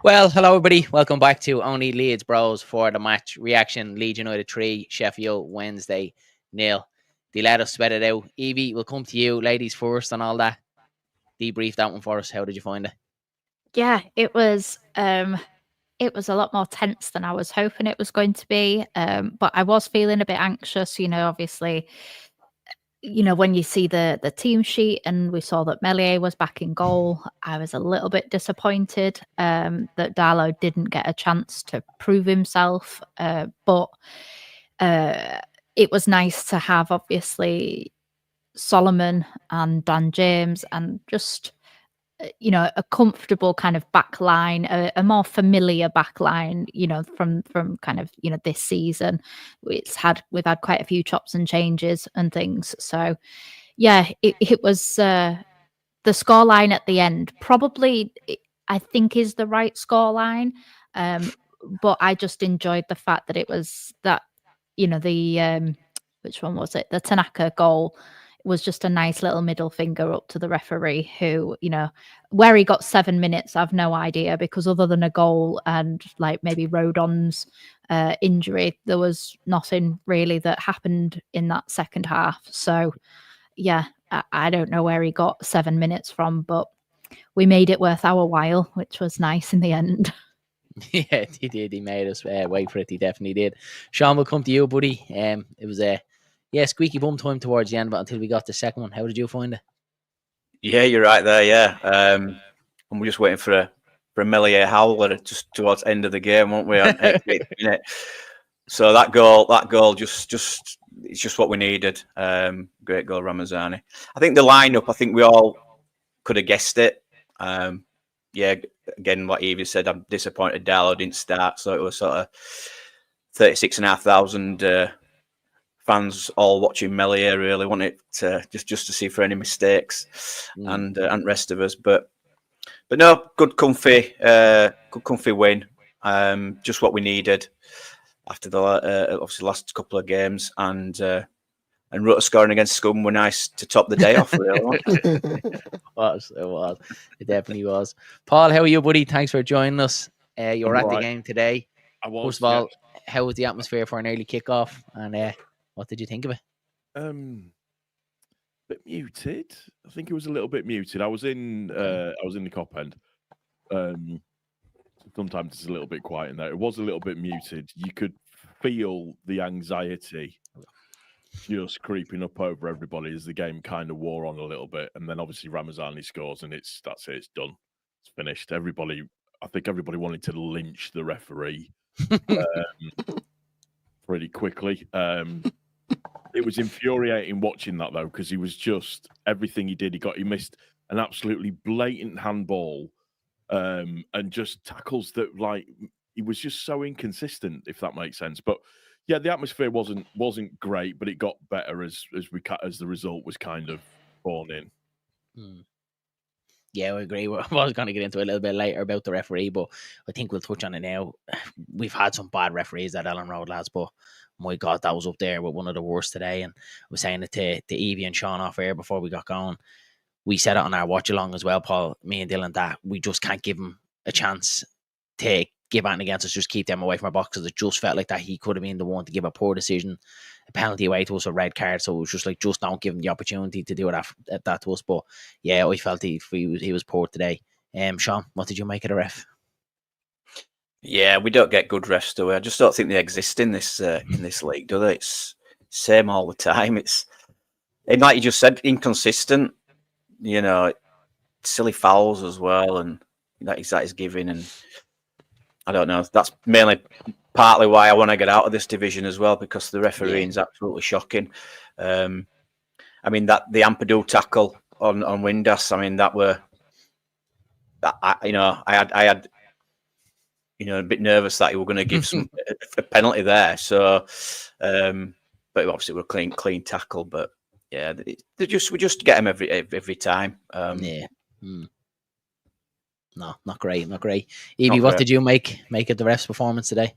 Well, hello everybody. Welcome back to Only Leeds Bros for the match reaction. Leeds United 3, Sheffield Wednesday 0. They let us sweat it out. Evie, we'll come to you, ladies first and all that. Debrief that one for us. How did you find it? Yeah, it was a lot more tense than I was hoping it was going to be. But I was feeling a bit anxious, obviously, when you see the team sheet and we saw that Meslier was back in goal, I was a little bit disappointed that Darlow didn't get a chance to prove himself. But it was nice to have, obviously, Solomon and Dan James and just a comfortable kind of back line, a more familiar back line, from kind of, this season. We've had quite a few chops and changes and things. So yeah, it was the scoreline at the end probably, I think, is the right scoreline. But I just enjoyed the fact that it was that, the which one was it? The Tanaka goal was just a nice little middle finger up to the referee who, where he got 7 minutes, I've no idea, because other than a goal and like maybe Rodon's injury, there was nothing really that happened in that second half. So yeah, I don't know where he got 7 minutes from, but we made it worth our while, which was nice in the end. Yeah, he did. He made us wait for it. He definitely did. Sean, we'll come to you, buddy. It was a squeaky bum time towards the end, but until we got the second one, how did you find it? Yeah, you're right there. Yeah, and we're just waiting for a Meslier howler just towards the end of the game, won't we? On 88th minute. So that goal, just it's just what we needed. Great goal, Ramazani. I think the lineup, I think we all could have guessed it. Yeah, again, like Evie said, I'm disappointed Darlow didn't start. So it was sort of 36,500 fans all watching Meslier. Really wanted to just to see for any mistakes and rest of us. But no, good comfy win. Just what we needed after the obviously last couple of games, and Rutter scoring against Scum were nice to top the day off. Really, It was. It definitely was. Paul, how are you, buddy? Thanks for joining us. You were at the game today. I was. First of all, how was the atmosphere for an early kickoff, and what did you think of it? Bit muted. I think it was a little bit muted. I was in the cop end. Sometimes it's a little bit quiet in there. It was a little bit muted. You could feel the anxiety just creeping up over everybody as the game kind of wore on a little bit. And then obviously Ramazani scores and that's it. It's done. It's finished. I think everybody wanted to lynch the referee pretty quickly. It was infuriating watching that though, because he was just everything he did. He missed an absolutely blatant handball, and just tackles that, like, he was just so inconsistent, if that makes sense. But yeah, the atmosphere wasn't great, but it got better as the result was kind of born in. Yeah, I agree. I was going to get into it a little bit later about the referee, but I think we'll touch on it now. We've had some bad referees at Ellen Road, lads, but my God, that was up there with one of the worst today. And I was saying it to Evie and Sean off air before we got going. We said it on our watch along as well, Paul, me and Dylan, that we just can't give him a chance to give anything against us, just keep them away from our box, because it just felt like that he could have been the one to give a poor decision, a penalty away to us, a red card. So it was just like, just don't give him the opportunity to do that to us. But yeah, I felt he was poor today. Sean, what did you make of the ref? Yeah, we don't get good refs, do we? I just don't think they exist in this league, do they? It's same all the time. It's like you just said, inconsistent. Silly fouls as well, and that is giving. And I don't know. That's mainly partly why I want to get out of this division as well, because the refereeing is absolutely shocking. I mean, that the Ampadu tackle on Windass. I mean, I had a bit nervous that he were going to give a penalty there. So, but obviously we're clean tackle. But yeah, we just get him every time. No, not great. Evie, what did you make of the ref's performance today?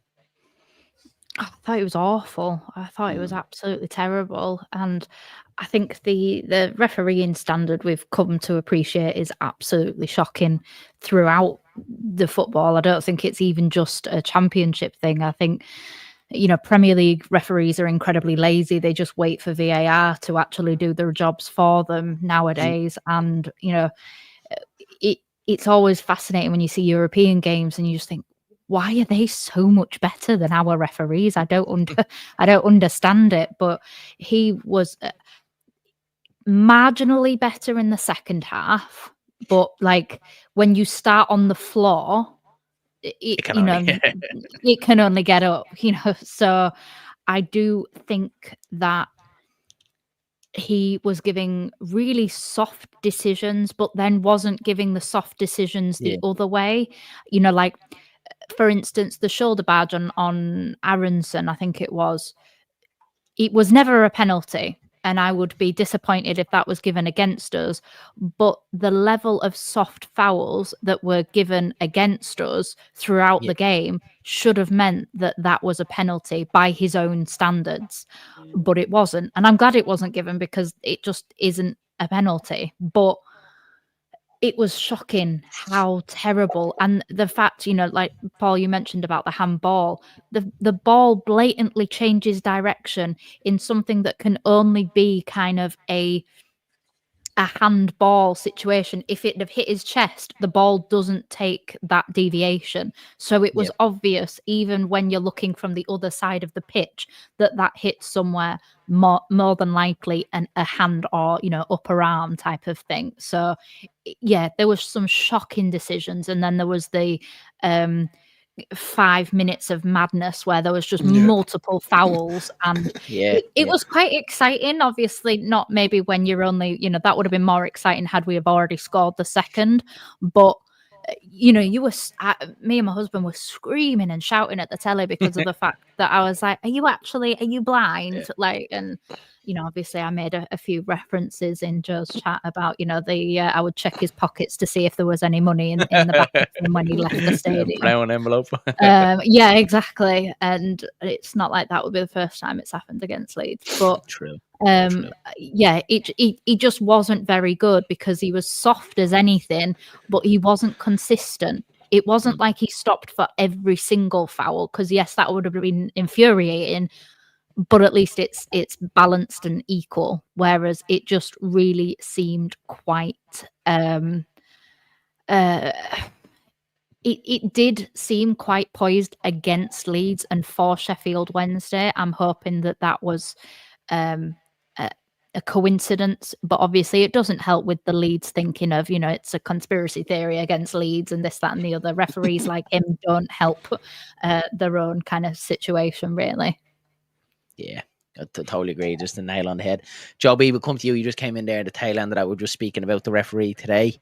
I thought it was awful. I thought it was absolutely terrible. And I think the refereeing standard we've come to appreciate is absolutely shocking throughout the football. I don't think it's even just a championship thing. I think, Premier League referees are incredibly lazy. They just wait for VAR to actually do their jobs for them nowadays. And, it's always fascinating when you see European games and you just think, why are they so much better than our referees? I don't understand it. But he was marginally better in the second half. But like when you start on the floor, it can only get up, So I do think that he was giving really soft decisions, but then wasn't giving the soft decisions the other way. Like, for instance, the shoulder badge on Aaronson, I think it was never a penalty. And I would be disappointed if that was given against us. But the level of soft fouls that were given against us throughout the game should have meant that that was a penalty by his own standards. But it wasn't. And I'm glad it wasn't given because it just isn't a penalty. But it was shocking how terrible. And the fact, like Paul, you mentioned about the handball, the ball blatantly changes direction in something that can only be kind of a handball situation. If it had hit his chest, the ball doesn't take that deviation. So it was obvious, even when you're looking from the other side of the pitch, that hit somewhere more than likely a hand or, upper arm type of thing. So yeah, there was some shocking decisions. And then there was the 5 minutes of madness where there was just multiple fouls, and it was quite exciting. Obviously not maybe when you're only, that would have been more exciting had we have already scored the second, but me and my husband were screaming and shouting at the telly because of the fact that I was like, are you blind? Like, and obviously I made a few references in Joe's chat about, I would check his pockets to see if there was any money in the back of him when he left the stadium. Brown envelope. Yeah, exactly. And it's not like that would be the first time it's happened against Leeds. But True. yeah, he just wasn't very good because he was soft as anything, but he wasn't consistent. It wasn't like he stopped for every single foul, because yes, that would have been infuriating, but at least it's balanced and equal. Whereas it just really seemed quite it did seem quite poised against Leeds and for Sheffield Wednesday. I'm hoping that was a coincidence, but obviously it doesn't help with the Leeds thinking of, it's a conspiracy theory against Leeds and this, that, and the other. Referees like him don't help their own kind of situation, really. Yeah, I totally agree. Just a nail on the head. Joby, we'll come to you. You just came in there at the tail end of that. We're just speaking about the referee today.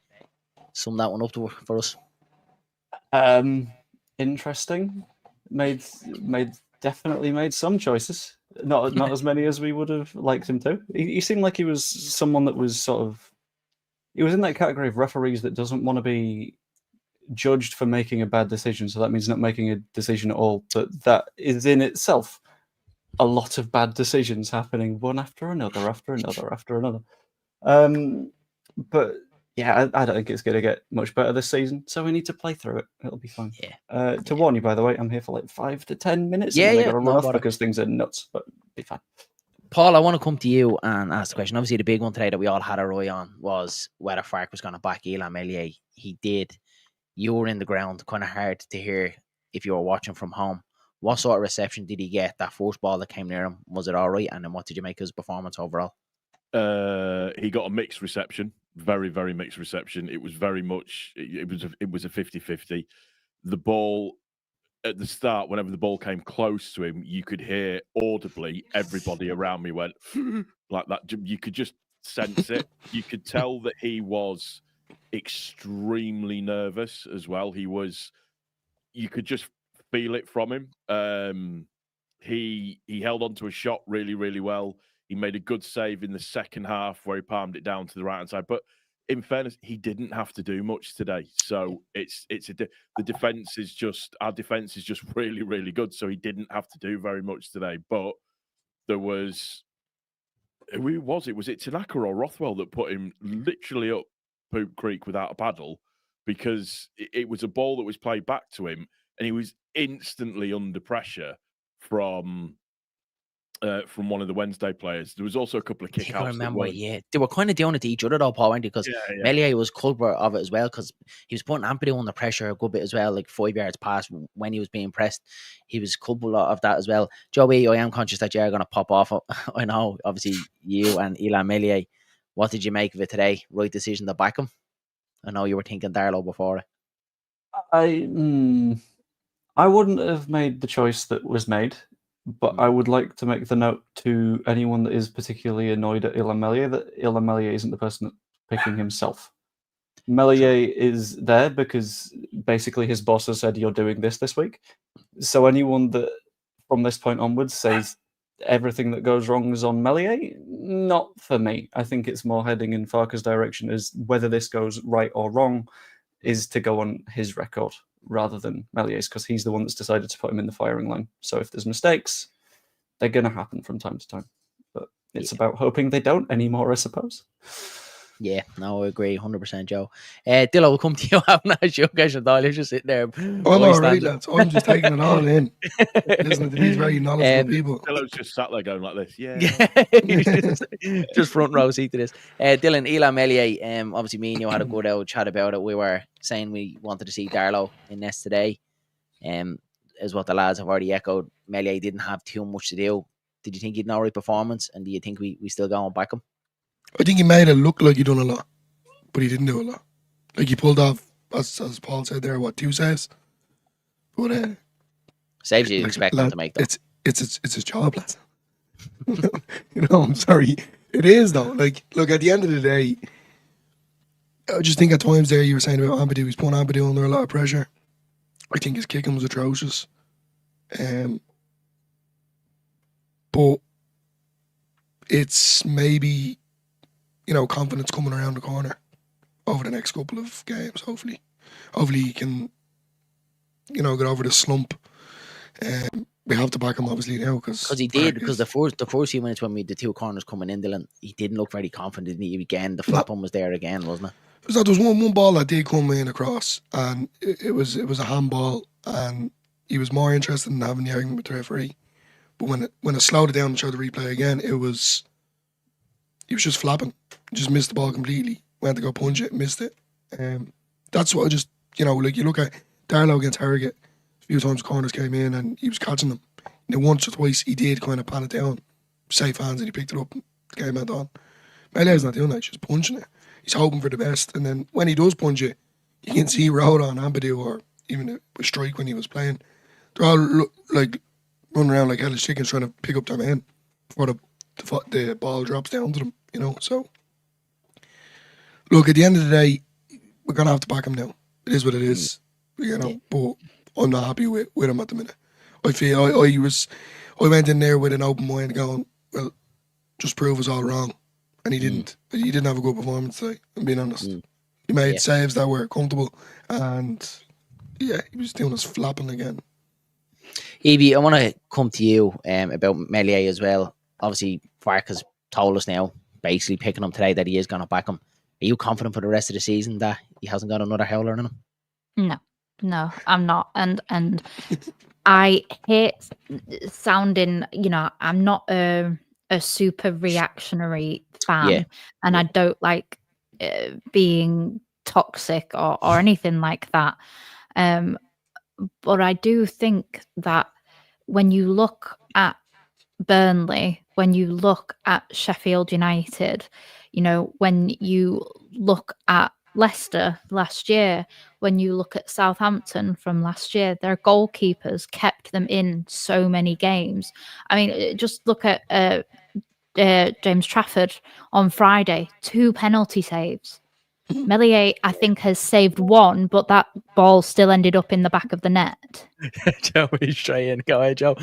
Sum that one up for us. Interesting. Definitely made some choices. Not as many as we would have liked him to. He seemed like he was someone that was he was in that category of referees that doesn't want to be judged for making a bad decision. So that means not making a decision at all. But that is in itself a lot of bad decisions happening one after another, after another, after another. But yeah, I don't think it's going to get much better this season. So we need to play through it. It'll be fine. Yeah. To warn you, by the way, I'm here for like 5 to 10 minutes. Yeah, and I yeah. got to run off because things are nuts. But it'll be fine. Paul, I want to come to you and ask the question. Obviously, the big one today that we all had our eye on was whether Fark was going to back Elan Meslier. He did. You were in the ground, kind of hard to hear if you were watching from home. What sort of reception did he get? That first ball that came near him, was it all right? And then what did you make of his performance overall? He got a mixed reception, very, very mixed reception. It was very much, it was a 50-50. The ball at the start, whenever the ball came close to him, you could hear audibly everybody around me went like that. You could just sense it. You could tell that he was extremely nervous as well. You could just feel it from him. He held on to a shot really, really well. He made a good save in the second half where he palmed it down to the right-hand side. But in fairness, he didn't have to do much today. So the defense is just, our defense is just really, really good. So he didn't have to do very much today. But there was, who was it? Was it Tanaka or Rothwell that put him literally up Poop Creek without a paddle? because it was a ball that was played back to him, and he was instantly under pressure from one of the Wednesday players. There was also a couple of I think I kickouts. remember, yeah. They were kind of doing it to each other, though, Paul, weren't they? Because Melier was culprit of it as well, because he was putting Ampadu under pressure a good bit as well, like 5 yards past when he was being pressed. He was culpable of that as well. Joey, I am conscious that you're going to pop off. I know, obviously, you and Elan Melier. What did you make of it today? Right decision to back him? I know you were thinking Darlow before it. I wouldn't have made the choice that was made. But I would like to make the note to anyone that is particularly annoyed at Ilan Melier that Ilan Melier isn't the person picking himself. Melier is there because basically his boss has said, you're doing this week. So anyone that from this point onwards says everything that goes wrong is on Melier, not for me. I think it's more heading in Farke's direction as whether this goes right or wrong is to go on his record rather than Melier's, because he's the one that's decided to put him in the firing line. So if there's mistakes, they're going to happen from time to time. But it's about hoping they don't anymore, I suppose. Yeah, no, I agree 100%, Joe. Dillo, we'll come to you. I'm not sure, guys. You're just sitting there. I'm all right, lads. I'm just taking it all in. Listening to these very knowledgeable people. Dillo's just sat there going like this. Yeah. just front row seat to this. Dylan, Elan Melier, obviously me and you had a good old chat about it. We were saying we wanted to see Darlow in Nest today. Is what the lads have already echoed. Melier didn't have too much to do. Did you think he'd an alright performance? And do you think we still go and back him? I think he made it look like he done a lot, but he didn't do a lot. Like he pulled off, as Paul said there, 2 saves. But saves you expect him to make them. It's his job, lads. I'm sorry. It is though. Like, look, at the end of the day, I just think at times there you were saying about Ampadu, he's putting Ampadu under a lot of pressure. I think his kicking was atrocious. But it's maybe, confidence coming around the corner over the next couple of games, hopefully. Hopefully he can, get over the slump. We have to back him, obviously, now. Because he did, because the first few minutes when we had the 2 corners coming in, Dylan, he didn't look very confident, didn't he? Again, the flapping was there again, wasn't it? There was one ball that did come in across, and it was a handball, and he was more interested in having the argument with the referee. But when it slowed it down and showed the replay again, he was just flapping. Just missed the ball completely. Went to go punch it, missed it. That's what I just, like you look at Darlow against Harrogate, a few times corners came in and he was catching them. Once or twice he did kind of pan it down, safe hands, and he picked it up and the game went on. Melier's not doing that, he's just punching it. He's hoping for the best, and then when he does punch it, you can see Road on Ampadu or even a strike when he was playing. They're all like running around like hellish chickens trying to pick up their man before the ball drops down to them, So, look, at the end of the day, we're going to have to back him now. It is what it is, but I'm not happy with him at the minute. I feel I went in there with an open mind going, well, just prove us all wrong. And he didn't. He didn't have a good performance today, I'm being honest. He made saves that were comfortable, and he was doing his flapping again. Evie, I want to come to you about Melier as well. Obviously, Farke has told us now, basically picking him today, that he is going to back him. Are you confident for the rest of the season that he hasn't got another howler in him? No, I'm not. And I hate sounding, I'm not a super reactionary fan, and I don't like being toxic or anything like that. But I do think that when you look at Burnley, when you look at Sheffield United, when you look at Leicester last year, when you look at Southampton from last year, their goalkeepers kept them in so many games. I mean, just look at James Trafford on Friday, 2 penalty saves. Melier, I think, has saved 1, but that ball still ended up in the back of the net. Joe, straight in. Go ahead, Joe.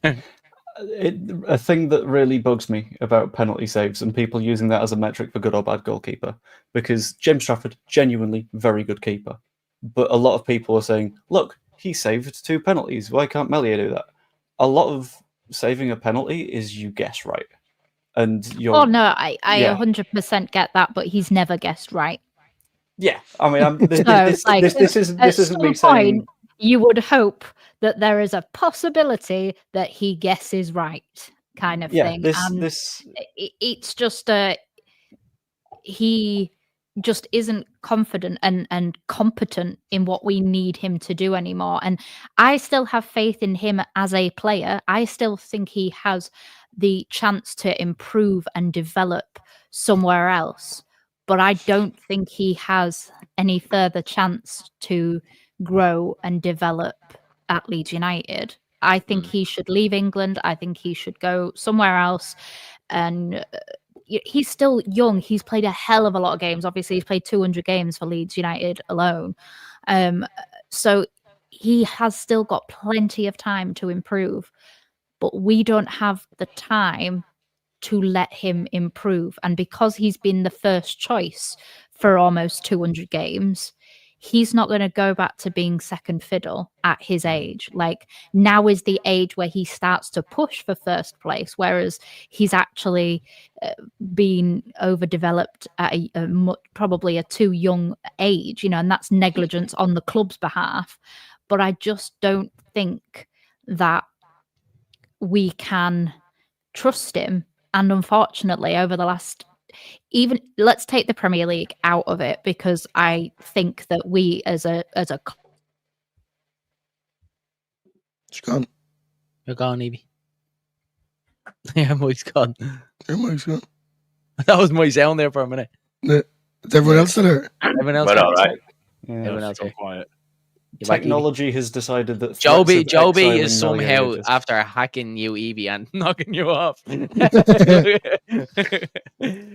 A thing that really bugs me about penalty saves and people using that as a metric for good or bad goalkeeper, because James Trafford, genuinely very good keeper. But a lot of people are saying, look, he saved 2 penalties. Why can't Melier do that? A lot of saving a penalty is you guess right. And you're... Oh, no, I 100% get that, but he's never guessed right. Yeah, I mean, this isn't at me some saying. point, you would hope that there is a possibility that he guesses right, kind of Yeah, thing. this It's just he just isn't confident and competent in what we need him to do anymore. And I still have faith in him as a player. I still think he has the chance to improve and develop somewhere else. But I don't think he has any further chance to grow and develop at Leeds United. I think he should leave England. I think he should go somewhere else. And he's still young. He's played a hell of a lot of games. Obviously, he's played 200 games for Leeds United alone. So he has still got plenty of time to improve. But we don't have the time to let him improve. And because he's been the first choice for almost 200 games, he's not going to go back to being second fiddle at his age. Like, now is the age where he starts to push for first place, whereas he's actually been overdeveloped at probably a too young age, and that's negligence on the club's behalf. But I just don't think that we can trust him. And unfortunately, over the last, even let's take the Premier League out of it, because I think that we as a It's gone. You're gone, Evie. Yeah, Mike's gone. Your mic's gone. That was my sound there for a minute. Is everyone else still there? Everyone else, But all right. everyone else. So quiet. You're back, Evie. Technology has decided that Joby threats of exiling is somehow Melier just- after hacking you, Evie, and knocking you off.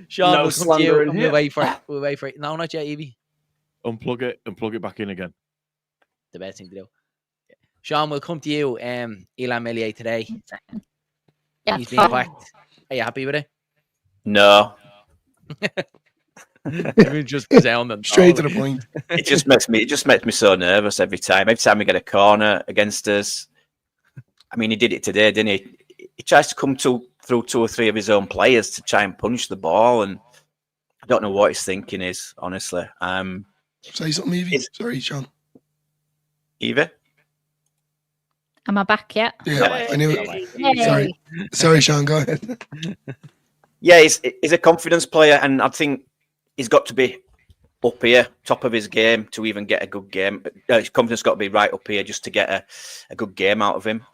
Sean, No we'll come to slander you in and here. we'll wait for it. We'll wait for it. No, not yet, Evie. Unplug it and plug it back in again. The best thing to do. Sean, we'll come to you. Elan Melier today. yeah, He's being whacked. Are you happy with it? No, Even just the sound and Straight to the point. it just makes me so nervous every time. Every time we get a corner against us. I mean, he did it today, didn't he? He tries to come through 2 or 3 of his own players to try and punch the ball, and I don't know what his thinking is, honestly. Say something, Evie. Sorry, Sean. Evie? am I back yet? Yeah, I knew it. Yay. Sorry, Sean. Go ahead. Yeah, he's a confidence player, and I think he's got to be up here, top of his game, to even get a good game. His confidence got to be right up here just to get a good game out of him.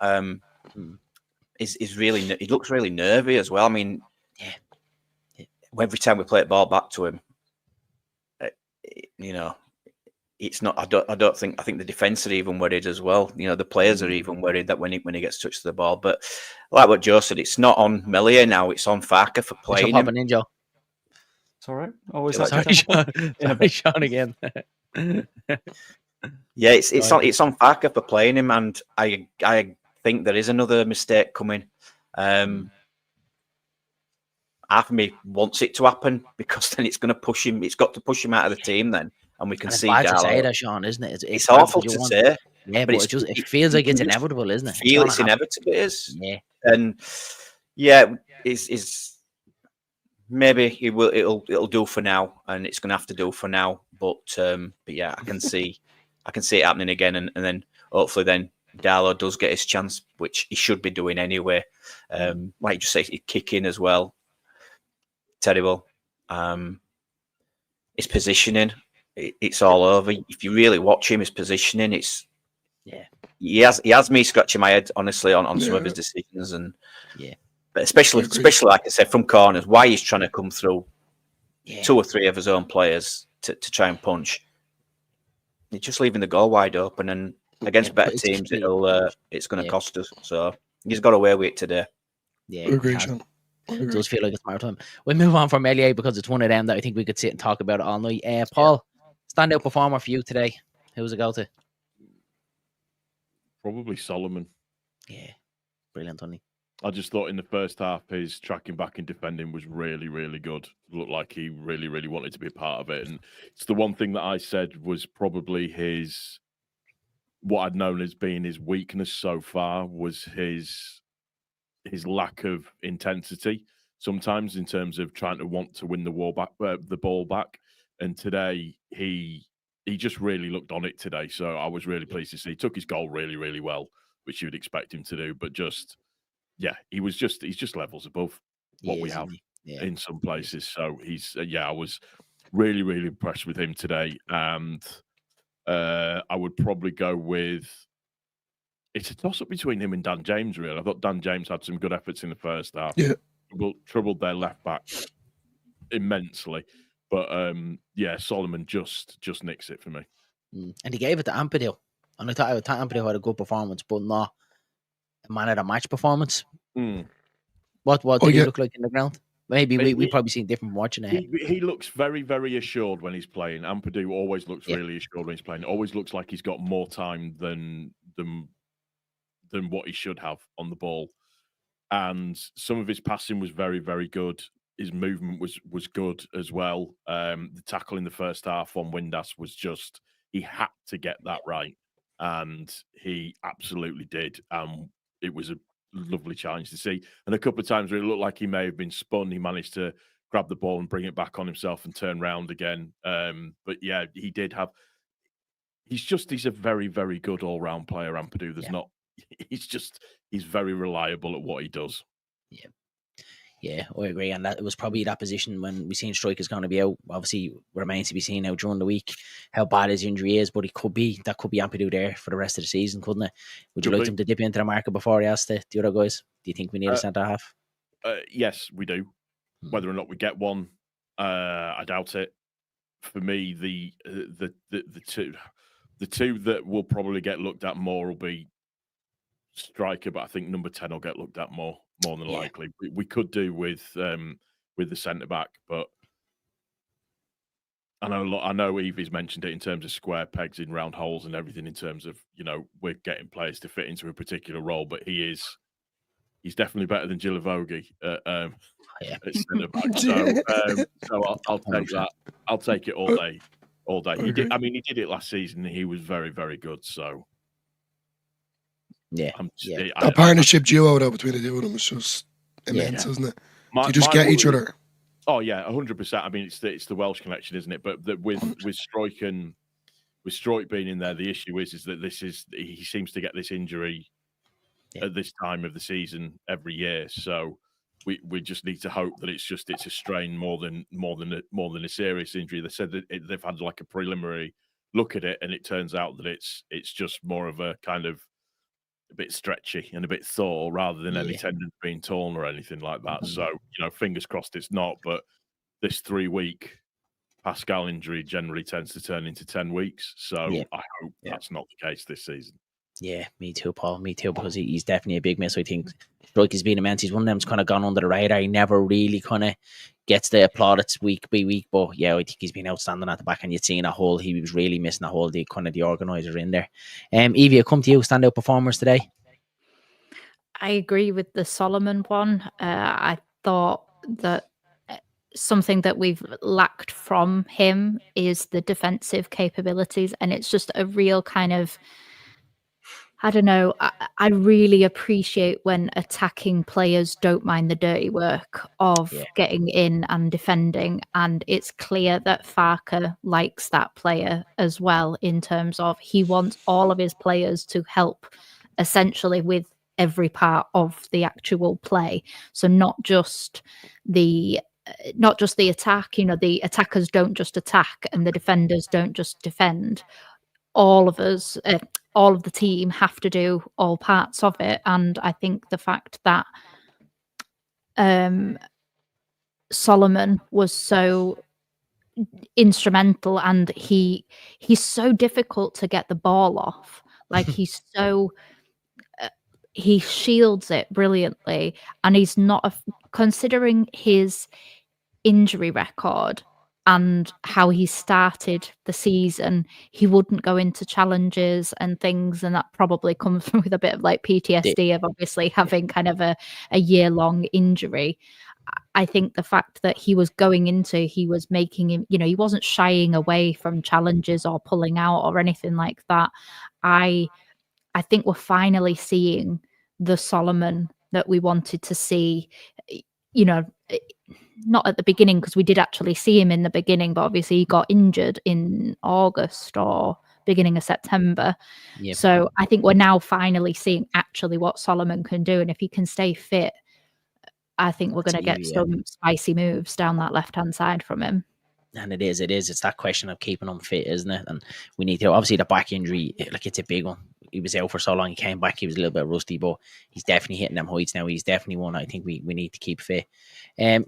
He looks really nervy as well. I mean, every time we play the ball back to him, it's not. I think the defence are even worried as well. The players are even worried that when he gets touched to the ball. But like what Joe said, it's not on Melier now. It's on Farker for playing him. in, Joe. It's all right. Always Sorry, like Sean. Sorry, Sean again. Yeah, it's on Farker for playing him, and I think there is another mistake coming. Half of me wants it to happen, because then it's going to push him. It's got to push him out of the team then, and we can see. It's bad to say that, Sean, isn't it? It's awful to say. Yeah, but it feels like it's inevitable, isn't it? It's inevitable. It is. Yeah, and yeah, is maybe it'll do for now, and it's going to have to do for now. But yeah, I can see it happening again, and then hopefully then Darlow does get his chance, which he should be doing anyway. Like you just say, he's kicking as well. Terrible. His positioning, it's all over. If you really watch him, his positioning, he has me scratching my head, honestly, on some of his decisions, and but especially like I said, from corners, why he's trying to come through 2 or 3 of his own players to try and punch. He's just leaving the goal wide open, and against better teams, it's going to cost us. So he's got away with it today. Yeah, Agree, Sean. It does feel like it's maritime. We'll move on from Melier because it's one of them that I think we could sit and talk about it all night. Paul, standout performer for you today. Who was it go to? Probably Solomon. Yeah, brilliant, Tony. I just thought in the first half, his tracking back and defending was really, really good. Looked like he really, really wanted to be a part of it. And it's the one thing that I said was probably what I'd known as being his weakness so far was his lack of intensity sometimes in terms of trying to want to win the ball back. And today he just really looked on it today. So I was really pleased to see. He took his goal really, really well, which you would expect him to do. But just, yeah, he's just levels above what we have in some places. So he's, I was really, really impressed with him today. And I would probably go with, it's a toss-up between him and Dan James, really. I thought Dan James had some good efforts in the first half. Yeah. Troubled their left back immensely. But Solomon just nicks it for me. And he gave it to Ampadu. And I thought Ampadu had a good performance, but not a man of the match performance. What did he look like in the ground? Maybe we probably seen different from watching it. He looks very, very assured when he's playing. Ampadu always looks really assured when he's playing. It always looks like he's got more time than what he should have on the ball. And some of his passing was very, very good. His movement was good as well. The tackle in the first half on Windass was just, he had to get that right. And he absolutely did. It was a lovely challenge to see. And a couple of times where it looked like he may have been spun, he managed to grab the ball and bring it back on himself and turn round again. But yeah, he did have, he's a very, very good all-round player, Ampadu. He's very reliable at what he does. Yeah, I agree. And that it was probably that position when we seen strikers going to be out. Obviously, remains to be seen now during the week how bad his injury is. But that could be Ampadu there for the rest of the season, couldn't it? Would you like him to dip into the market before he asks the other guys? Do you think we need a centre half? Yes, we do. Whether or not we get one, I doubt it. For me, the two that will probably get looked at more will be striker, but I think number 10 will get looked at more than likely. We could do with the centre back, but I know Evie's mentioned it in terms of square pegs in round holes and everything. In terms of we're getting players to fit into a particular role, but he's definitely better than Gilavogi at centre back. So I'll take that. I'll take it all day. He did. I mean, he did it last season. He was very, very good. So. That partnership duo though between the two of them is just immense, isn't it? You just get each other. Oh yeah, 100%. I mean, it's the Welsh connection, isn't it? But with Struijk and with Struijk being in there, the issue is that he seems to get this injury at this time of the season every year. So we just need to hope that it's a strain more than a serious injury. They said that they've had like a preliminary look at it, and it turns out that it's just more of a kind of a bit stretchy and a bit sore rather than any tendons being torn or anything like that. So, fingers crossed it's not. But this 3-week Pascal injury generally tends to turn into 10 weeks. So I hope that's not the case this season. Yeah, me too, Paul. Me too, because he's definitely a big miss. I think Struijk has been immense. He's one of them's kind of gone under the radar. He never really kind of gets the plaudits week by week. But yeah, I think he's been outstanding at the back, and you'd seen a hole. He was really missing a hole. The organizer in there. Evie, I come to you. Standout performers today. I agree with the Solomon one. I thought that something that we've lacked from him is the defensive capabilities, and it's just a real kind of, I don't know, I really appreciate when attacking players don't mind the dirty work of getting in and defending. And it's clear that Farke likes that player as well, in terms of he wants all of his players to help essentially with every part of the actual play. So not just the attack, the attackers don't just attack and the defenders don't just defend. All of us, all of the team have to do all parts of it. And I think the fact that Solomon was so instrumental, and he's so difficult to get the ball off. Like he's so he shields it brilliantly, and he's not considering his injury record and how he started the season, he wouldn't go into challenges and things, and that probably comes with a bit of like PTSD of obviously having kind of a year-long injury. I think the fact that he was making him, he wasn't shying away from challenges or pulling out or anything like that. I think we're finally seeing the Solomon that we wanted to see. not at the beginning, because we did actually see him in the beginning, but obviously he got injured in August or beginning of September. Yep. So I think we're now finally seeing actually what Solomon can do. And if he can stay fit, I think we're going to get some spicy moves down that left-hand side from him. And it is. It's that question of keeping him fit, isn't it? And we need to, obviously, the back injury, like, it's a big one. He was out for so long. He came back. He was a little bit rusty, but he's definitely hitting them heights now. He's definitely one I think we need to keep fit.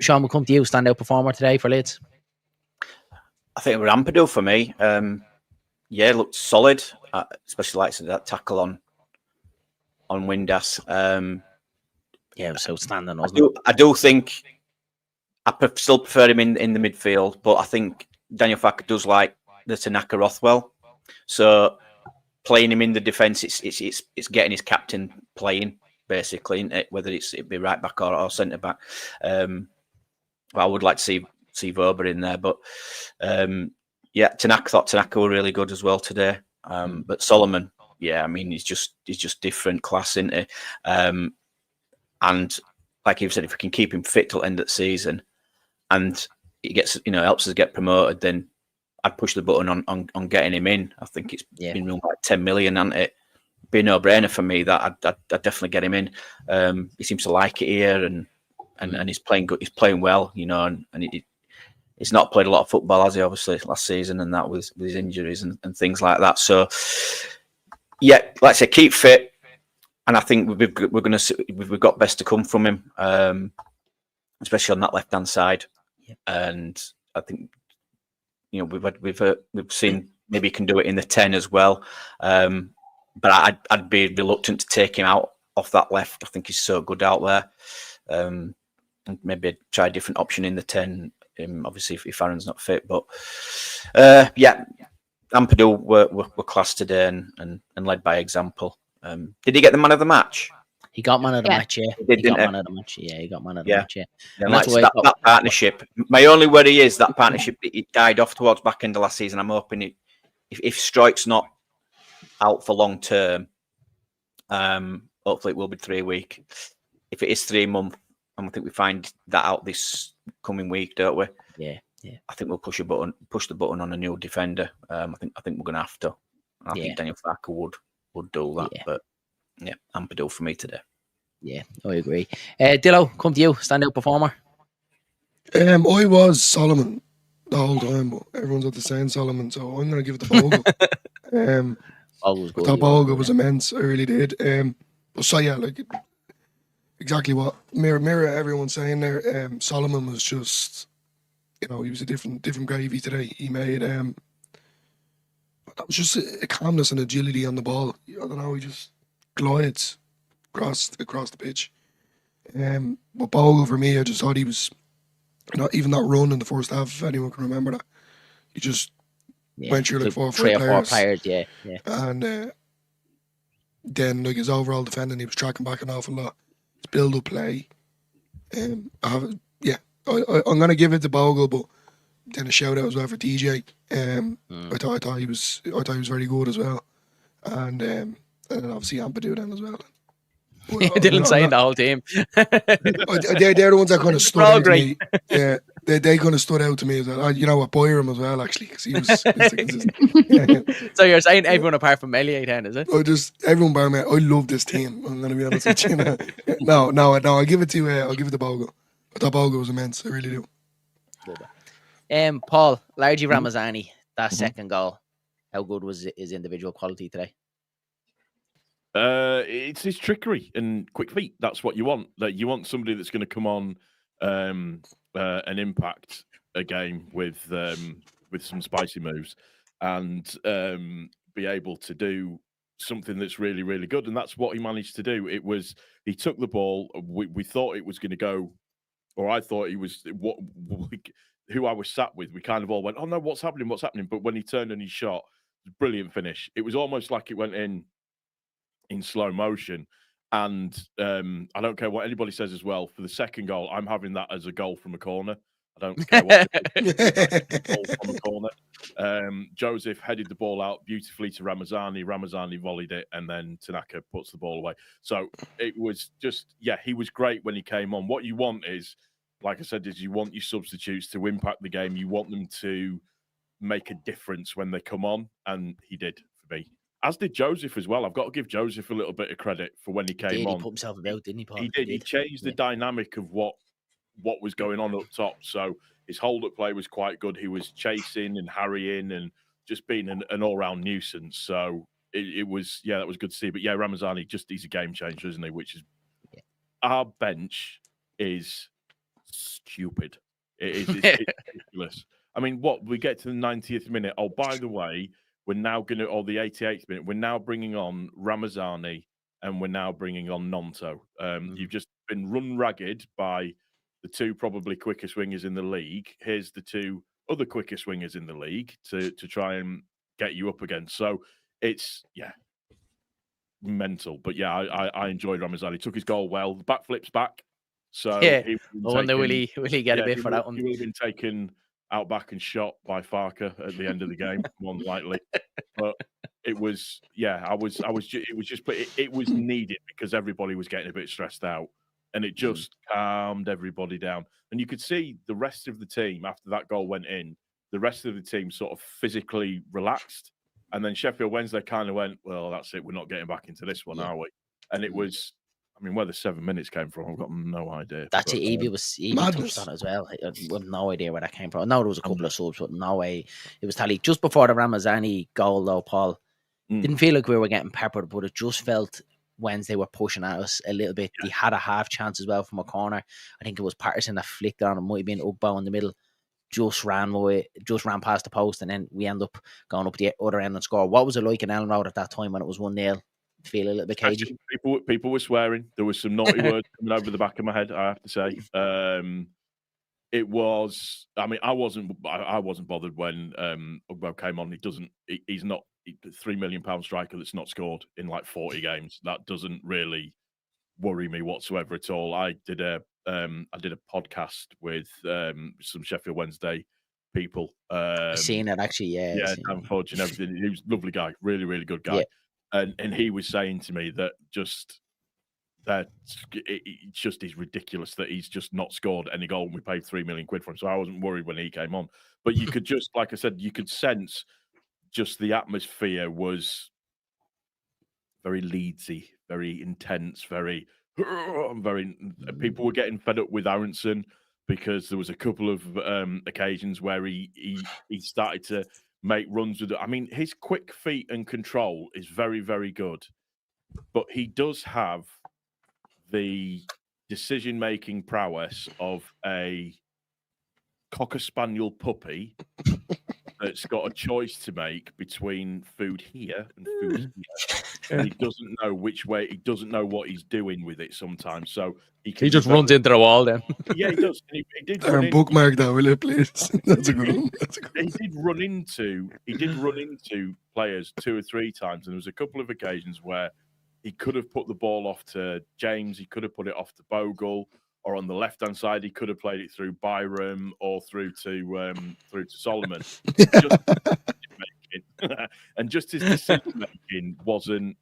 Sean, we'll come to you. Standout performer today for Leeds? I think Rampado for me. Yeah, looked solid, especially like that tackle on Windass. Yeah, it was outstanding, wasn't it? I do think I still prefer him in the midfield, but I think Daniel Farke does like the Tanaka Rothwell. So playing him in the defence, it's getting his captain playing, basically, isn't it? Whether it'd be right back or centre back. I would like to see Vober in there, but yeah, Tanaka were really good as well today. But Solomon, yeah, I mean, he's just different class, isn't he? And like you've said, if we can keep him fit till end of the season, and it gets, helps us get promoted, then I'd push the button on getting him in. I think it's been run like 10 million, hasn't it? Be a no-brainer for me that I'd definitely get him in. He seems to like it here, and he's playing good. He's playing well, and he's not played a lot of football, has he? Obviously last season, and that with his injuries and things like that. So yeah, like I say, keep fit. And I think we've got best to come from him, especially on that left hand side. Yeah. And I think we've seen maybe he can do it in the 10 as well. But I'd be reluctant to take him out off that left. I think he's so good out there. And maybe try a different option in the 10. Obviously, if Aaron's not fit, but yeah, Ampadu were class today and led by example. Did he get the man of the match? He got man of the match, yeah. He got man of the match, yeah. He got man of the match, yeah. And that's that partnership. My only worry is that partnership, it died off towards back end of last season. I'm hoping if Stroik's not out for long term, hopefully it will be 3 week. If it is 3 month, I think we find that out this coming week, don't we? Yeah. I think we'll push the button on a new defender. I think we're gonna have to. I think Daniel Farke would do that, but yeah, Ampadu for me today. Yeah, I agree. Dillo, come to you, standout performer. I was Solomon the whole time, but everyone's up to saying Solomon, so I'm going to give it to Bogle. I thought Bogle was immense. I really did. But so yeah, like exactly what mirror everyone's saying there. Solomon was just, he was a different gravy today. He made that was just a calmness and agility on the ball. I don't know, he just glides across the pitch. But Bogle, for me, I just thought he was not even that run in the first half, if anyone can remember that. He just went through like 4 or 5 players. Yeah. And then like his overall defending, he was tracking back an awful lot. His build-up play. I'm gonna give it to Bogle, but then a shout out as well for DJ. I thought he was very good as well, and then obviously Ampadu then as well. Didn't say the whole team. They're the ones that kind of stood out to me. Yeah, they kind of stood out to me as well. You know what, Byram as well, actually, because he was consistent. So you're saying everyone apart from Melier then, is it? Everyone bar me. I love this team. I'm gonna be honest with you. No. I'll give it to Bogle. I thought Bogle was immense. I really do. Paul, Largy Ramazani, that second goal, how good was his individual quality today? It's his trickery and quick feet. That's what you want. Like, you want somebody that's going to come on and impact a game with some spicy moves and be able to do something that's really, really good. And that's what he managed to do. He took the ball. We thought it was going to go, or I thought he was who I was sat with. We kind of all went, "Oh no, what's happening? What's happening?" But when he turned and he shot, brilliant finish. It was almost like it went in slow motion. And I don't care what anybody says as well. For the second goal, I'm having that as a goal from a corner. I don't care what goal from a corner. Joseph headed the ball out beautifully to Ramazani. Ramazani volleyed it, and then Tanaka puts the ball away. So it was just, he was great when he came on. What you want is like I said, is you want your substitutes to impact the game. You want them to make a difference when they come on, and he did for me. As did Joseph as well. I've got to give Joseph a little bit of credit for when he came on. He put himself about, didn't he, Paul? He did. He changed the dynamic of what was going on up top. So his hold-up play was quite good. He was chasing and harrying and just being an all-round nuisance. So it was, that was good to see. But yeah, Ramazani, he's a game changer, isn't he? Which is our bench is stupid. It's ridiculous. I mean, we get to the 90th minute. Oh, by the way, we're now going to, or the 88th minute, we're now bringing on Ramazani and we're now bringing on Gnonto. You've just been run ragged by the two probably quickest wingers in the league. Here's the two other quickest wingers in the league to try and get you up again. So it's, mental. But yeah, I enjoyed Ramazani. He took his goal well. The backflip's back. So I wonder will he get a bit for that one? He will have been taken out back and shot by Farker at the end of the game, more than likely. But it was, it was needed because everybody was getting a bit stressed out, and it just calmed everybody down. And you could see the rest of the team after that goal went in. The rest of the team sort of physically relaxed, and then Sheffield Wednesday kind of went, "Well, that's it. We're not getting back into this one, are we?" And it was. I mean, where the 7 minutes came from, I've got no idea. That's it. Evie touched on it as well. I have no idea where that came from. I know there was a couple of subs, but no way it was Tally. Just before the Ramazani goal, though, Paul, didn't feel like we were getting peppered, but it just felt Wednesday were pushing at us a little bit. They had a half chance as well from a corner. I think it was Patterson that flicked on. It might have been Ugbo in the middle. Just ran past the post, and then we end up going up the other end and score. What was it like in Ellen Road at that time when it was 1-0? Feel a little bit cagey. People were swearing. There was some naughty words coming over the back of my head, I have to say. It was. I mean, I wasn't bothered when Ugbo came on. He's not a £3 million striker that's not scored in like 40 games. That doesn't really worry me whatsoever at all. I did a podcast with some Sheffield Wednesday people. I've seen it actually. Yeah, Dan Fudge and everything. He was a lovely guy, really, really good guy. Yeah. And he was saying to me that it just is ridiculous that he's just not scored any goal and we paid £3 million for him. So I wasn't worried when he came on. But you could just, like I said, you could sense just the atmosphere was very Leedsy, very intense, very people were getting fed up with Aaronson because there was a couple of occasions where he started to make runs with it. I mean, his quick feet and control is very, very good, but he does have the decision-making prowess of a Cocker Spaniel puppy that's got a choice to make between food here and food here. And he doesn't know which way. He doesn't know what he's doing with it sometimes. So he just runs into the wall then. Yeah, he does. And he did bookmark that, will you, please? That's a good one. He did run into players 2 or 3 times, and there was a couple of occasions where he could have put the ball off to James. He could have put it off to Bogle, or on the left-hand side, he could have played it through Byram or through to Solomon. And just his decision-making wasn't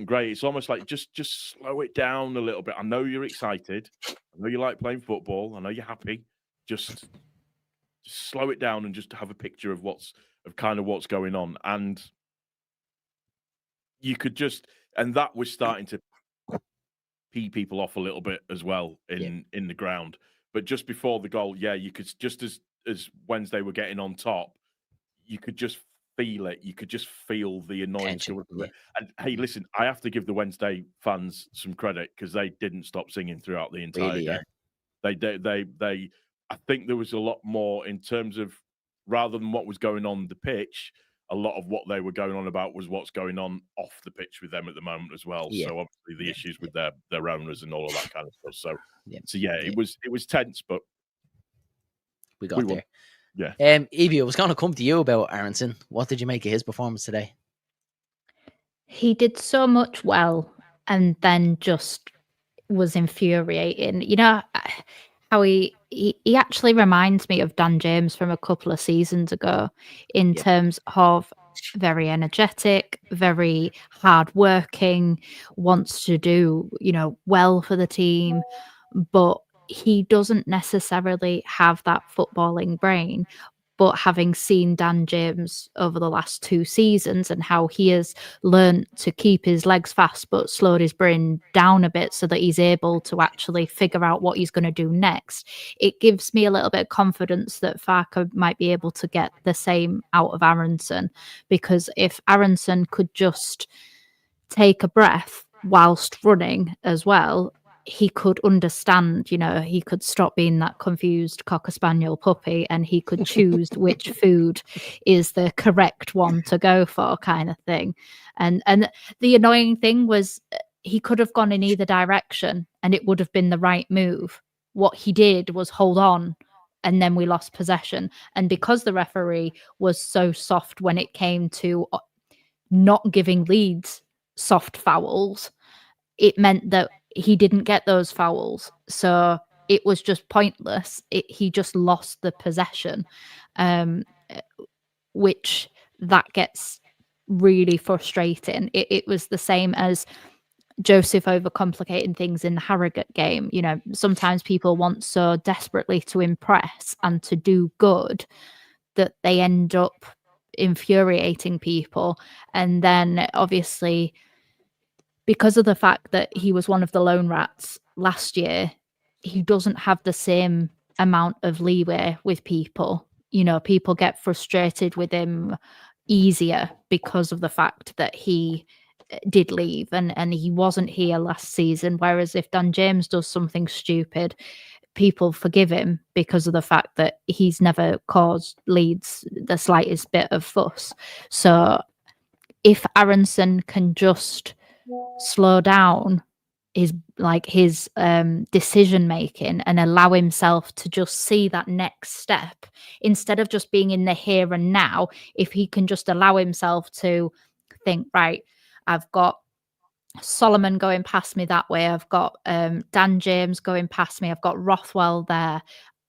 great. It's almost like just slow it down a little bit. I know you're excited. I know you like playing football. I know you're happy. Just slow it down and just have a picture of what's going on. And you could and that was starting to pee people off a little bit as well in the ground. But just before the goal, you could just as Wednesday were getting on top, you could just feel it. You could just feel the annoyance. And hey, listen, I have to give the Wednesday fans some credit because they didn't stop singing throughout the entire game. They I think there was a lot more in terms of, rather than what was going on the pitch, a lot of what they were going on about was what's going on off the pitch with them at the moment as well. Yeah. So obviously the issues with their owners and all of that kind of stuff. So it was tense, but we got there. Yeah. Evie, I was going to come to you about Aaronson. What did you make of his performance today? He did so much well, and then just was infuriating. You know how he actually reminds me of Dan James from a couple of seasons ago in terms of very energetic, very hardworking, wants to do, well for the team. but he doesn't necessarily have that footballing brain. But having seen Dan James over the last 2 seasons and how he has learned to keep his legs fast but slowed his brain down a bit so that he's able to actually figure out what he's going to do next, it gives me a little bit of confidence that Farke might be able to get the same out of Aaronson. Because if Aaronson could just take a breath whilst running as well, he could understand, he could stop being that confused cocker spaniel puppy, and he could choose which food is the correct one to go for, kind of thing. And the annoying thing was he could have gone in either direction and it would have been the right move. What he did was hold on, and then we lost possession. And because the referee was so soft when it came to not giving Leeds soft fouls, it meant that he didn't get those fouls. So it was just pointless. He just lost the possession, which that gets really frustrating. It was the same as Joseph overcomplicating things in the Harrogate game. Sometimes people want so desperately to impress and to do good that they end up infuriating people. And then obviously, because of the fact that he was one of the lone rats last year, he doesn't have the same amount of leeway with people. People get frustrated with him easier because of the fact that he did leave and he wasn't here last season. Whereas if Dan James does something stupid, people forgive him because of the fact that he's never caused Leeds the slightest bit of fuss. So if Aaronson can just slow down his decision making and allow himself to just see that next step instead of just being in the here and now, if he can just allow himself to think, right, I've got Solomon going past me that way, I've got Dan James going past me, I've got Rothwell there,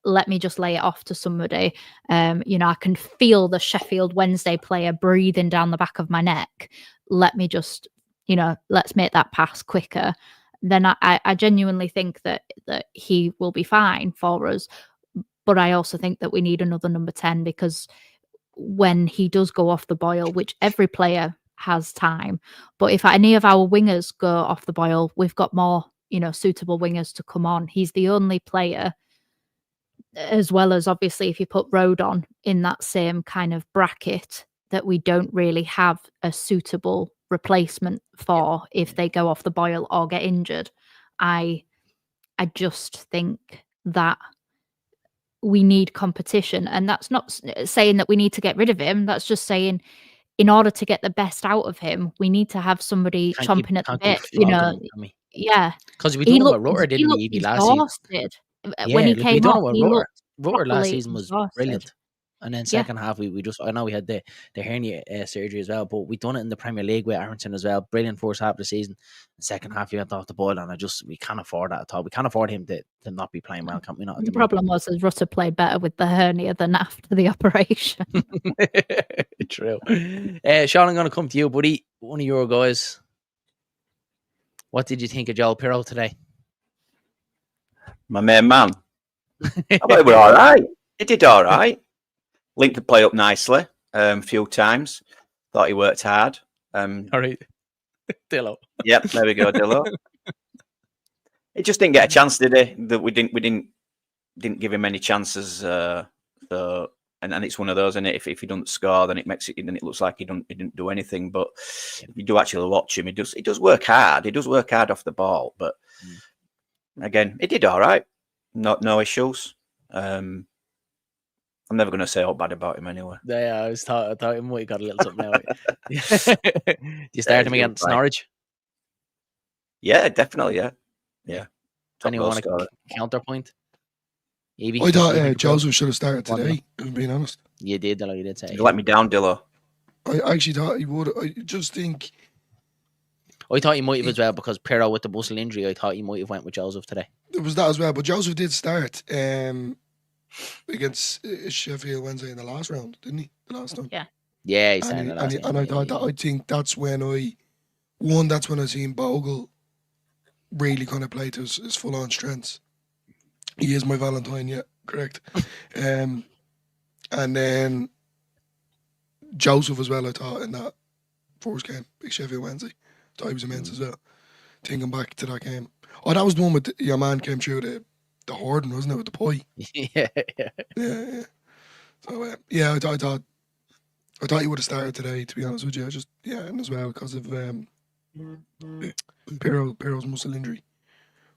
let me just lay it off to somebody. I can feel the Sheffield Wednesday player breathing down the back of my neck. Let me just, let's make that pass quicker. Then I genuinely think that he will be fine for us. But I also think that we need another number 10, because when he does go off the boil, which every player has time, but if any of our wingers go off the boil, we've got more, suitable wingers to come on. He's the only player, as well as obviously if you put Rodon in that same kind of bracket, that we don't really have a suitable replacement for if they go off the boil or get injured. I just think that we need competition, and that's not saying that we need to get rid of him. That's just saying, in order to get the best out of him, we need to have somebody chomping at the bit. Yeah, because we don't know what Rotor did we last season. When he came we off, don't he know what looked Rotor last season was exhausted. brilliant. And then second half, we just, I know we had the hernia surgery as well, but we done it in the Premier League with Aaronson as well. Brilliant first half of the season. The second half, he went off the ball, and we can't afford that at all. We can't afford him to not be playing well, can't we? Not the problem was Rutter played better with the hernia than after the operation. True. Sean, I'm going to come to you, buddy. One of your guys. What did you think of Joel Piroe today? My main man. I thought he was all right. He did all right. Linked the play up nicely a few times. Thought he worked hard. All right. Dillo. Yep, there we go, Dillo. He just didn't get a chance, did he? That we didn't give him any chances. So and it's one of those, and if he doesn't score, then it makes it, then it looks like he didn't do anything. But if you do actually watch him, he does work hard. He does work hard off the ball. But again, he did all right. No issues. I'm never going to say all bad about him anyway. Yeah, I thought he might have got a little something out. Do you start him against Norwich? Yeah, definitely. Yeah. Anyone want a counterpoint? Evie? I thought Joseph should have started today, if I'm being honest. You did, Dillo. You did say. You let me down, Dillo. I actually thought he would. I just think. I thought he might have as well, because Piroe with the muscle injury, I thought he might have went with Joseph today. There was that as well, but Joseph did start against Sheffield Wednesday in the last round, didn't he? The last time. Yeah, he started last and I thought that. I think that's when I seen Bogle really kind of play to his full on strengths. He is my Valentine, yeah, correct. And then Joseph as well, I thought, in that first game, big Sheffield Wednesday. Thought he was immense as well. Thinking back to that game. Oh, that was the one with your man came through the Horden, wasn't it, with the pie? yeah. Yeah. So, yeah, I thought he would have started today, to be honest with you. And as well, because of Piroe's muscle injury.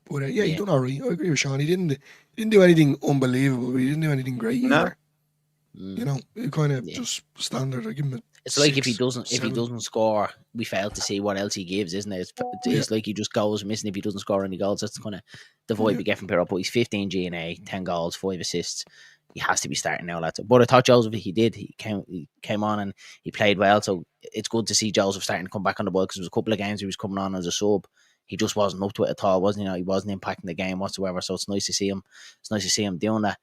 But he done all right. I agree with Sean. He didn't do anything unbelievable, but he didn't do anything great either. You know, it kind of just standard. I give him It's like if he doesn't score, we fail to see what else he gives, isn't it? It's like he just goes missing if he doesn't score any goals. That's kind of the vibe we get from Piroe. But he's 15 G&A, 10 goals, 5 assists. He has to be starting now, lads. But I thought Joseph, he did. He came on and he played well. So it's good to see Joseph starting to come back on the ball, because there was a couple of games he was coming on as a sub. He just wasn't up to it at all, wasn't he? He wasn't impacting the game whatsoever. So it's nice to see him. It's nice to see him doing that.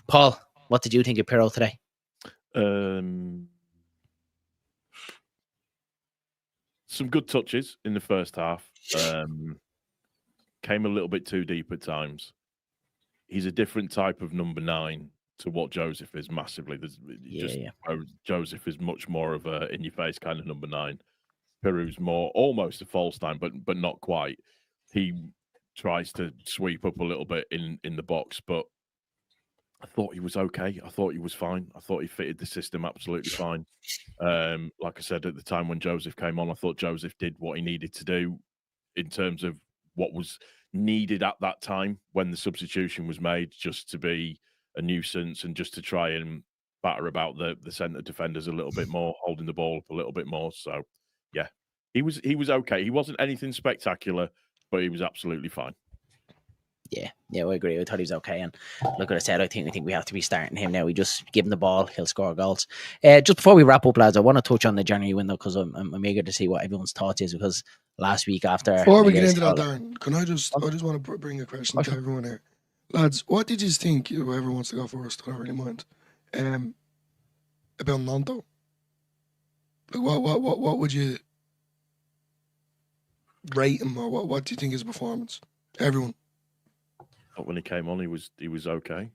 Paul, what did you think of Piroe today? Some good touches in the first half. Came a little bit too deep at times. He's a different type of number 9 to what Joseph is massively. Joseph is much more of a in-your-face kind of number 9. Piroe's more almost a false 9, but not quite. He tries to sweep up a little bit in the box, but I thought he was okay. I thought he was fine. I thought he fitted the system absolutely fine. Like I said, at the time when Joseph came on, I thought Joseph did what he needed to do in terms of what was needed at that time when the substitution was made, just to be a nuisance and just to try and batter about the centre defenders a little bit more, holding the ball up a little bit more. So, yeah, he was okay. He wasn't anything spectacular, but he was absolutely fine. Yeah, I agree. I thought he was okay. And like I said, I think we have to be starting him now. We just give him the ball, he'll score goals. Just before we wrap up, lads, I want to touch on the January window, because I'm eager to see what everyone's thoughts is, because last week after... Before we get into that, Darren, can I just want to bring a question to everyone here. Lads, what did you think, whoever wants to go first, I don't really mind, about Gnonto? Like, what would you rate him, or what do you think his performance? Everyone. When he came on, he was okay.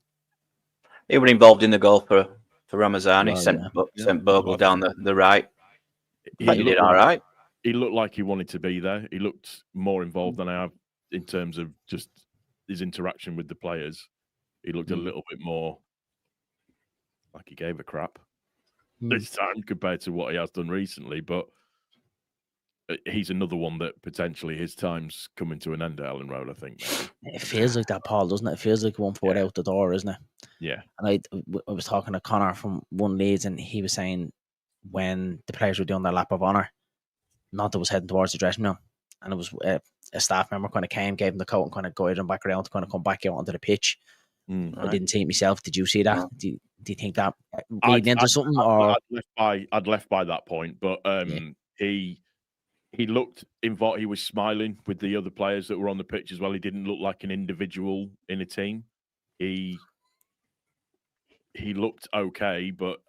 He was involved in the goal for Ramazani. Sent Bogle down the right. He did all right. He looked like he wanted to be there. He looked more involved than I have in terms of just his interaction with the players. He looked a little bit more like he gave a crap this time compared to what he has done recently. But he's another one that potentially his time's coming to an end at Ellen Road, I think. Maybe. It feels like that, Paul, doesn't it? It feels like one foot out the door, isn't it? Yeah. And I was talking to Connor from OnlyLeeds, and he was saying when the players were doing their lap of honour, Gnonto was heading towards the dressing room, and it was a staff member kind of came, gave him the coat, and kind of guided him back around to kind of come back out onto the pitch. I didn't see it myself. Did you see that? Do you think that leading into something? I'd left by that point, but he looked involved. He was smiling with the other players that were on the pitch as well. He didn't look like an individual in a team. He looked okay, but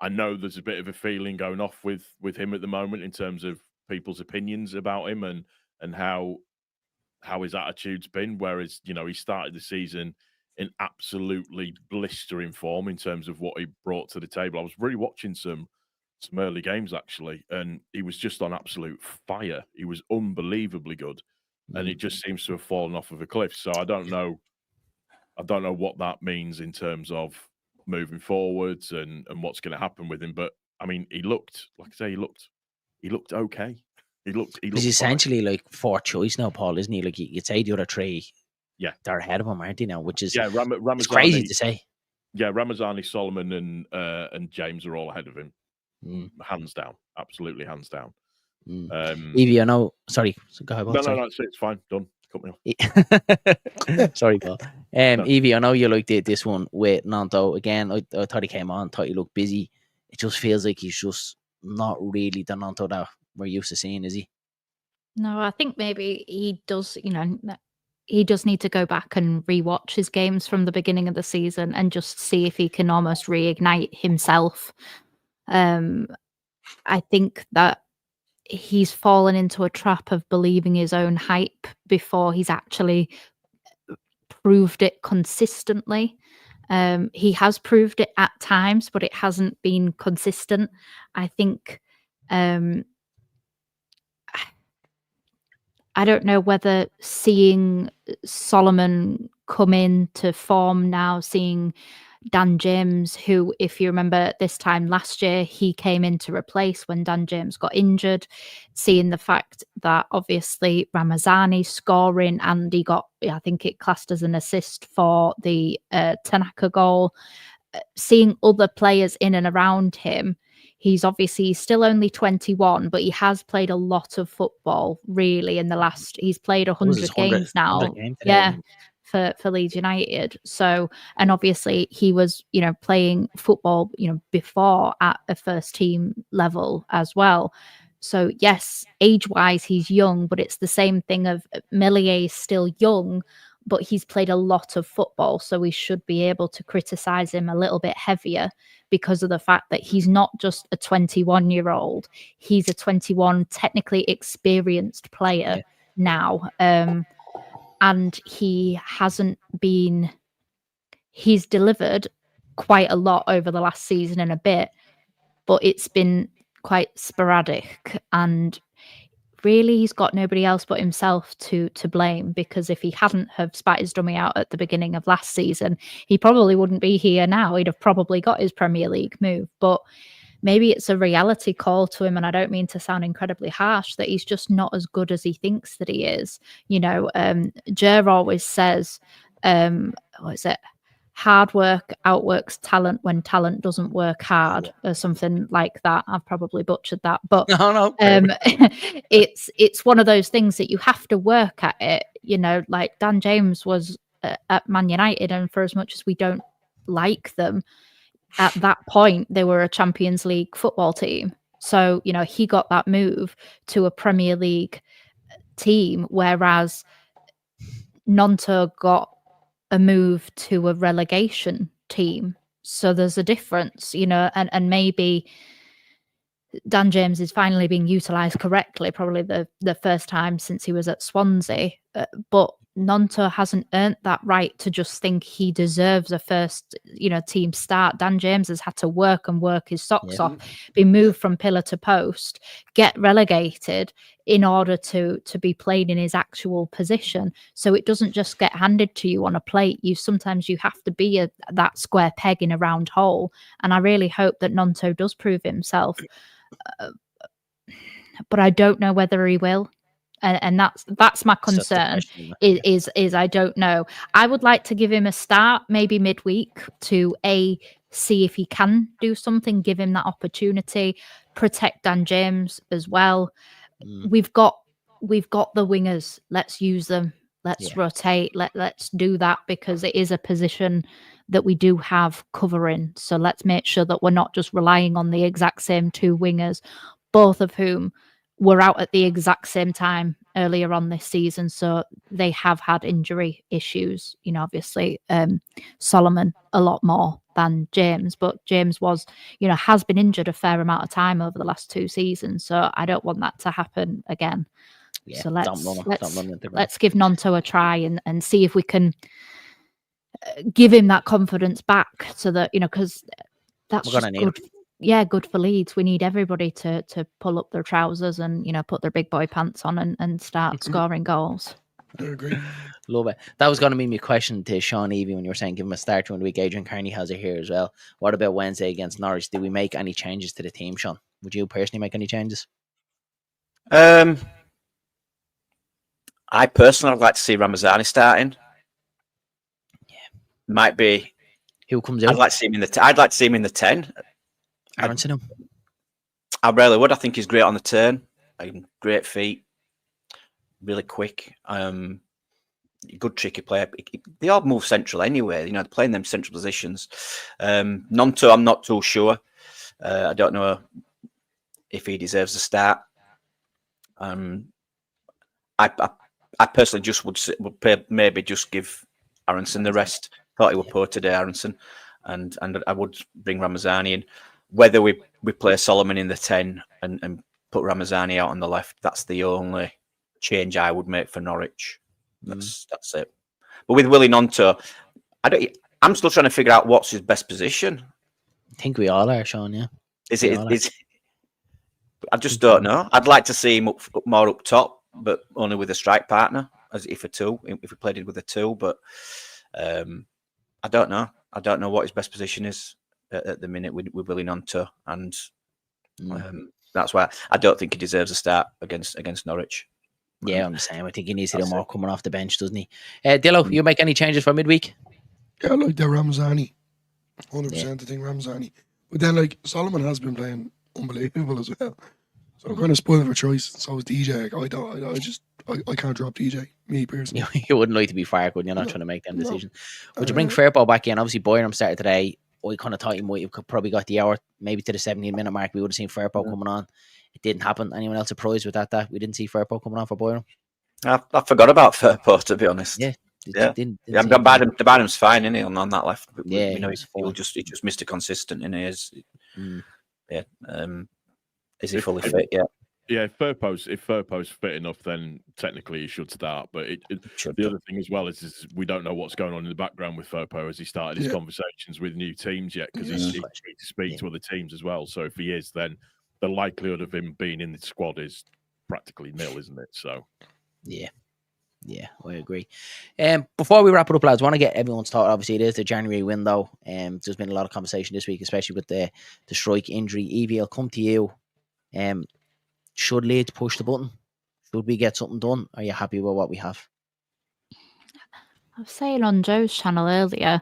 I know there's a bit of a feeling going off with him at the moment in terms of people's opinions about him and how his attitude's been. Whereas, he started the season in absolutely blistering form in terms of what he brought to the table. I was really watching some early games actually, and he was just on absolute fire. He was unbelievably good, and it just seems to have fallen off of a cliff. So I don't know what that means in terms of moving forwards and what's going to happen with him. But I mean, he looked, like I say, he looked okay. He looked He's essentially like fourth choice now, Paul, isn't he? Like you'd say the other three, they're ahead of him, aren't they now? Which is it's crazy to say. Yeah, Ramazani, Solomon, and James are all ahead of him, hands down, absolutely hands down. Evie, I know. Sorry, go ahead. No, it's fine. Done. Cut me off. Sorry, Paul. Evie, I know you liked this one with Gnonto. Again, I thought he came on, thought he looked busy. It just feels like he's just not really the Gnonto that we're used to seeing, is he? No, I think maybe he does, he does need to go back and rewatch his games from the beginning of the season and just see if he can almost reignite himself. I think that he's fallen into a trap of believing his own hype before he's actually proved it consistently. He has proved it at times, but it hasn't been consistent. I think I don't know whether seeing Solomon come into form now, seeing Dan James, who, if you remember this time last year, he came in to replace when Dan James got injured, seeing the fact that obviously Ramazani scoring and he got, I think it classed as an assist for the Tanaka goal, seeing other players in and around him. He's obviously still only 21, but he has played a lot of football, really, in the last... He's played 100 games now. 100 games today, yeah, for Leeds United. So, and obviously he was, playing football, before at a first team level as well. So yes, age-wise, he's young, but it's the same thing of Meslier is still young, but he's played a lot of football, so we should be able to criticize him a little bit heavier because of the fact that he's not just a 21-year-old. He's a 21 technically experienced player now. And he hasn't been... He's delivered quite a lot over the last season and a bit, but it's been quite sporadic, and really he's got nobody else but himself to blame, because if he hadn't have spat his dummy out at the beginning of last season, he probably wouldn't be here now. He'd have probably got his Premier League move. But maybe it's a reality call to him, and I don't mean to sound incredibly harsh, that he's just not as good as he thinks that he is. Jer always says, what is it? Hard work outworks talent when talent doesn't work hard, or something like that. I've probably butchered that, but No. it's one of those things that you have to work at it. Like Dan James was at Man United, and for as much as we don't like them, at that point they were a Champions League football team. So he got that move to a Premier League team, whereas Gnonto got a move to a relegation team. So there's a difference, and maybe Dan James is finally being utilised correctly, probably the first time since he was at Swansea. But Gnonto hasn't earned that right to just think he deserves a first, team start. Dan James has had to work his socks off, be moved from pillar to post, get relegated in order to be played in his actual position. So it doesn't just get handed to you on a plate. Sometimes you have to be that square peg in a round hole. And I really hope that Gnonto does prove himself. But I don't know whether he will. And that's my concern. Is I don't know. I would like to give him a start, maybe midweek, to see if he can do something, give him that opportunity, protect Dan James as well. We've got the wingers. Let's use them. Let's rotate. Let's do that, because it is a position that we do have covering. So let's make sure that we're not just relying on the exact same two wingers, both of whom were out at the exact same time earlier on this season. So they have had injury issues, obviously Solomon a lot more than James, but James was, has been injured a fair amount of time over the last 2 seasons. So I don't want that to happen again. So let's give Gnonto a try and see if we can give him that confidence back, so that, because that's just good. Yeah, good for Leeds. We need everybody to pull up their trousers and, put their big boy pants on and start scoring goals. I agree. Love it. That was going to be my question to Sean Evie when you were saying give him a start during the week. Adrian Kearney has it here as well. What about Wednesday against Norwich? Do we make any changes to the team, Sean? Would you personally make any changes? I personally would like to see Ramazani starting. Yeah, might be. Who comes out? I'd like to see him in the. I'd like to see him in the 10. Aaronson. I really would. I think he's great on the turn. Great feet, really quick. Good tricky player. They all move central anyway. They're playing them central positions. Gnonto, I'm not too sure. I don't know if he deserves a start. I personally just would maybe just give Aaronson the rest. Thought he was poor today, Aaronson, and I would bring Ramazani in. Whether we play Solomon in the 10 and put Ramazani out on the left, that's the only change I would make for Norwich. That's it. But with Willie Gnonto, I'm still trying to figure out what's his best position. I think we all are, Sean. Yeah. Is We it? all are. Is I just don't know. I'd like to see him more up top, but only with a strike partner, as if we played it with a 2. But I don't know. I don't know what his best position is at the minute with Willie Gnonto, and that's why I don't think he deserves a start against Norwich. Yeah, I'm the same. I think he needs to do more coming off the bench, doesn't he? Dillo, you make any changes for midweek? Yeah, I like the Ramzani. 100% I think Ramzani. But then, like, Solomon has been playing unbelievable as well. So I'm kind of spoiled for choice. So is DJ. I can't drop DJ, me personally. You wouldn't like to be fired when you're not No, trying to make them no. decisions. Would you bring Fairpo back in? Obviously, Boyram started today. I kind of thought he might have probably got the hour, maybe to the 17-minute mark. We would have seen Fairpo coming on. It didn't happen. Anyone else surprised with that we didn't see Fairpo coming on for Boyram? I forgot about Fairpo, to be honest. Yeah. Barham's fine, isn't he, on that left? But Yeah, we know he just Mr. Consistent, and he is. Yeah. Is he If- fully fit? Yeah. Yeah, if Fairpo's fit enough, then technically he should start. But the other thing as well is we don't know what's going on in the background with Fairpo as he started his conversations with new teams yet, because he's to speak to other teams as well. So if he is, then the likelihood of him being in the squad is practically nil, isn't it? So yeah, I agree. Before we wrap it up, lads, I want to get everyone's thought. Obviously, it is the January window. There's been a lot of conversation this week, especially with the strike injury. Evie, I'll come to you. Should Leeds push the button? Should we get something done? Are you happy with what we have? I was saying on Joe's channel earlier,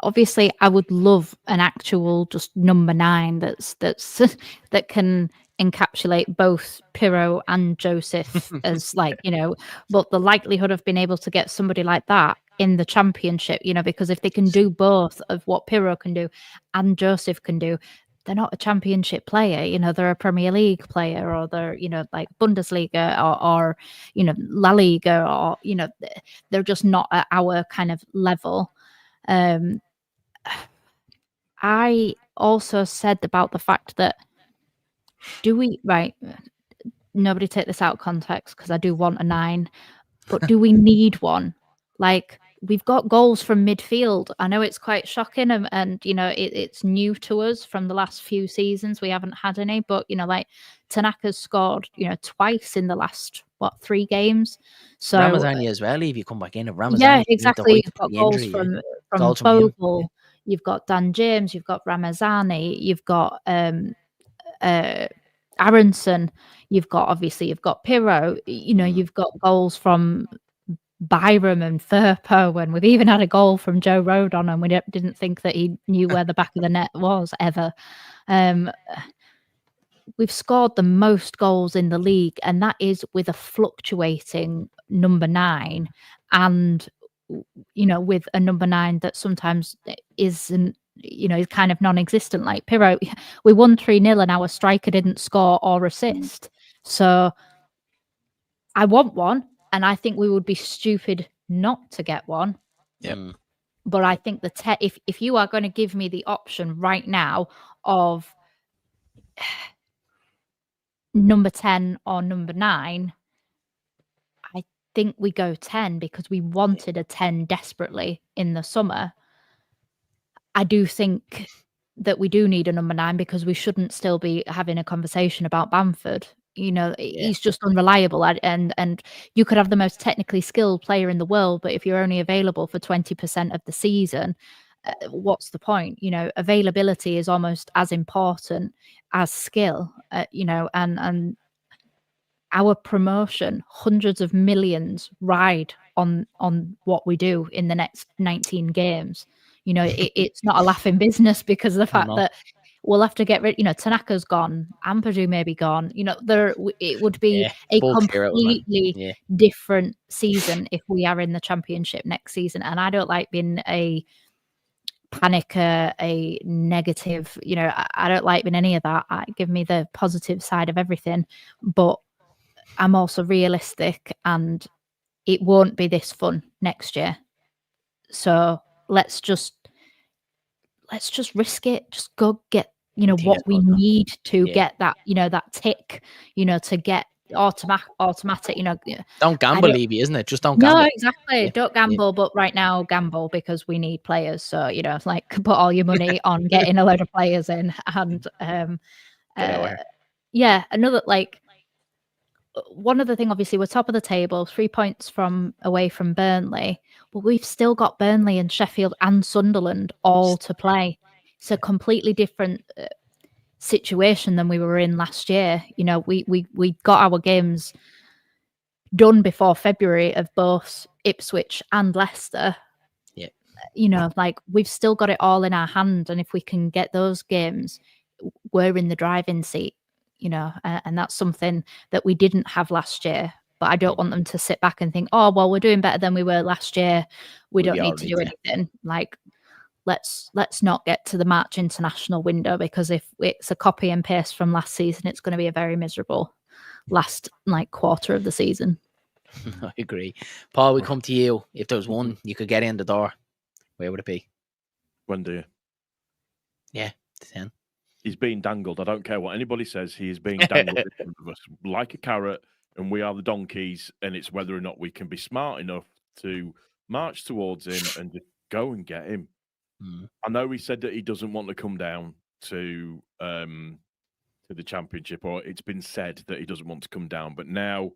obviously I would love an actual just number 9 that can encapsulate both Piroe and Joseph as but the likelihood of being able to get somebody like that in the Championship, because if they can do both of what Piroe can do and Joseph can do, they're not a Championship player, they're a Premier League player, or they're, like Bundesliga or La Liga, or, they're just not at our kind of level. I also said about the fact that nobody take this out of context, because I do want a 9, but do we need one? Like, we've got goals from midfield. I know it's quite shocking, and it's new to us from the last few seasons. We haven't had any, but like Tanaka's scored twice in the last 3 games. So Ramazani as well. If you come back in, Ramazani, yeah, exactly. You've got goals from Bogle. You've got Dan James. You've got Ramazani. You've got Aaronson. You've got Piroe. You've got goals from Byram and Firpo, and we've even had a goal from Joe Rodon, and we didn't think that he knew where the back of the net was ever. We've scored the most goals in the league, and that is with a fluctuating number 9, and with a number 9 that sometimes isn't, is kind of non-existent. Like Piroe, we won 3-0 and our striker didn't score or assist. So I want one, and I think we would be stupid not to get one. Yeah. But I think if you are going to give me the option right now of number 10 or number 9, I think we go 10, because we wanted a 10 desperately in the summer. I do think that we do need a number 9, because we shouldn't still be having a conversation about Bamford. He's just unreliable, and you could have the most technically skilled player in the world, but if you're only available for 20% of the season, what's the point? Availability is almost as important as skill. And our promotion, hundreds of millions ride on what we do in the next 19 games. It's not a laughing business, because of the fact that we'll have to get rid. Tanaka's gone, Ampadu may be gone. It would be a completely different season if we are in the Championship next season. And I don't like being a panicker, a negative. I don't like being any of that. Give me the positive side of everything, but I'm also realistic, and it won't be this fun next year. So let's just risk it. Just go get what we need to get that that tick, to get automatic. Don't gamble, Levy, isn't it? Just don't No, gamble. exactly. Yeah. Don't gamble, but right now gamble because we need players. So like put all your money on getting a load of players in, and Get over here. yeah, another one other thing. Obviously, we're top of the table, 3 points away from Burnley, but we've still got Burnley and Sheffield and Sunderland all to play. It's a completely different situation than we were in last year. We got our games done before February of both Ipswich and Leicester. Yeah. We've still got it all in our hand, and if we can get those games, we're in the driving seat. And that's something that we didn't have last year. But I don't want them to sit back and think, oh, well, we're doing better than we were last year. We don't need to do anything. Let's not get to the March international window, because if it's a copy and paste from last season, it's going to be a very miserable last quarter of the season. I agree. Paul, we come to you. If there was one you could get in the door, where would it be? Wendy. Yeah, 10. He's being dangled. I don't care what anybody says. He is being dangled in front of us like a carrot, and we are the donkeys. And it's whether or not we can be smart enough to march towards him and just go and get him. I know he said that he doesn't want to come down to the Championship, or it's been said that he doesn't want to come down. But now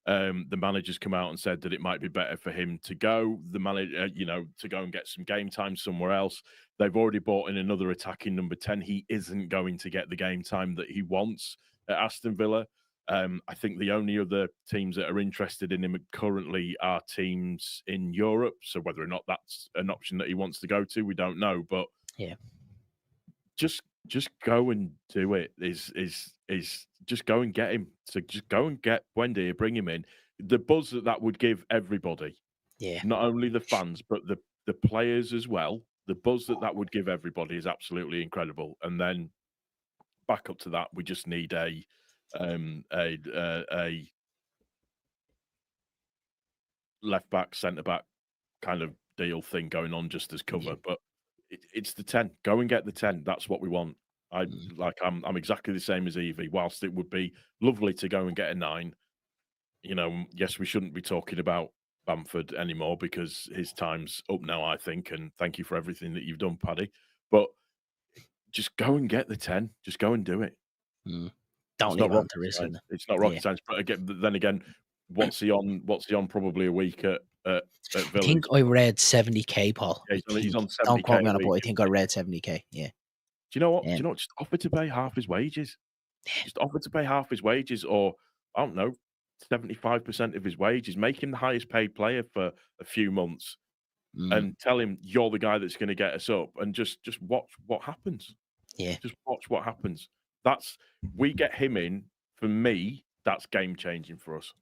the manager's come out and said that it might be better for him to go. The manager, to go and get some game time somewhere else. They've already brought in another attacking number 10. He isn't going to get the game time that he wants at Aston Villa. I think the only other teams that are interested in him currently are teams in Europe. So whether or not that's an option that he wants to go to, we don't know. But yeah, just go and do it. Is just go and get him. So just go and get Wendy, bring him in. The buzz that would give everybody, not only the fans but the players as well. The buzz that would give everybody is absolutely incredible. And then back up to that, we just need a left back, centre back kind of deal thing going on just as cover. But it's the 10. Go and get the 10. That's what we want. I'm exactly the same as Evie. Whilst it would be lovely to go and get a 9, yes, we shouldn't be talking about Bamford anymore because his time's up now, I think. And thank you for everything that you've done, Paddy. But just go and get the 10. Just go and do it. Don't leave on to risk it. It's not rocket science. But then again, what's he on? Probably a week at Villa? I think I read 70k, Paul. Yeah, he's on 70k. Don't quote me on it, but I think I read 70k. Yeah. Do you know what? Just offer to pay half his wages. Just offer to pay half his wages, or I don't know, 75% of his wages. Make him the highest paid player for a few months, and tell him you're the guy that's going to get us up. And just watch what happens. Yeah. Just watch what happens. We get him in. For me, that's game changing for us.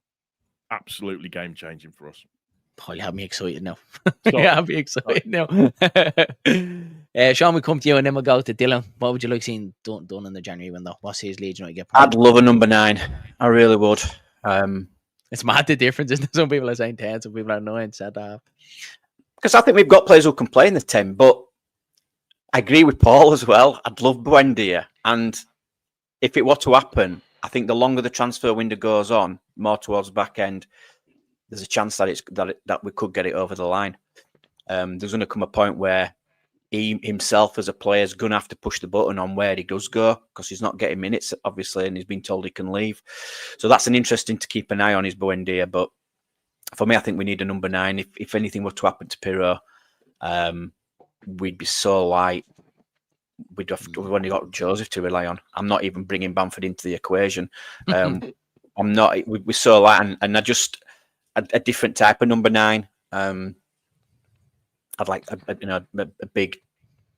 Absolutely game changing for us. Paul, you have me excited now. You have me excited now. Sean, we come to you and then we'll go to Dylan. What would you like seeing done in the January window? What sees Leeds United get? I'd love a number 9. I really would. It's mad the difference, isn't it? Some people are saying 10, some people are 9, centre. Because I think we've got players who can play in the 10, but I agree with Paul as well. I'd love Buendia. And if it were to happen, I think the longer the transfer window goes on, more towards the back end, there's a chance that we could get it over the line. There's going to come a point where he himself as a player is going to have to push the button on where he does go, because he's not getting minutes, obviously, and he's been told he can leave. So that's an interesting to keep an eye on, is Buendia. But for me, I think we need a number 9. If anything were to happen to Piroe, we'd be so light. We've only got Joseph to rely on. I'm not even bringing Bamford into the equation. I'm not. We're so light, and I just a different type of number 9. I'd like a big,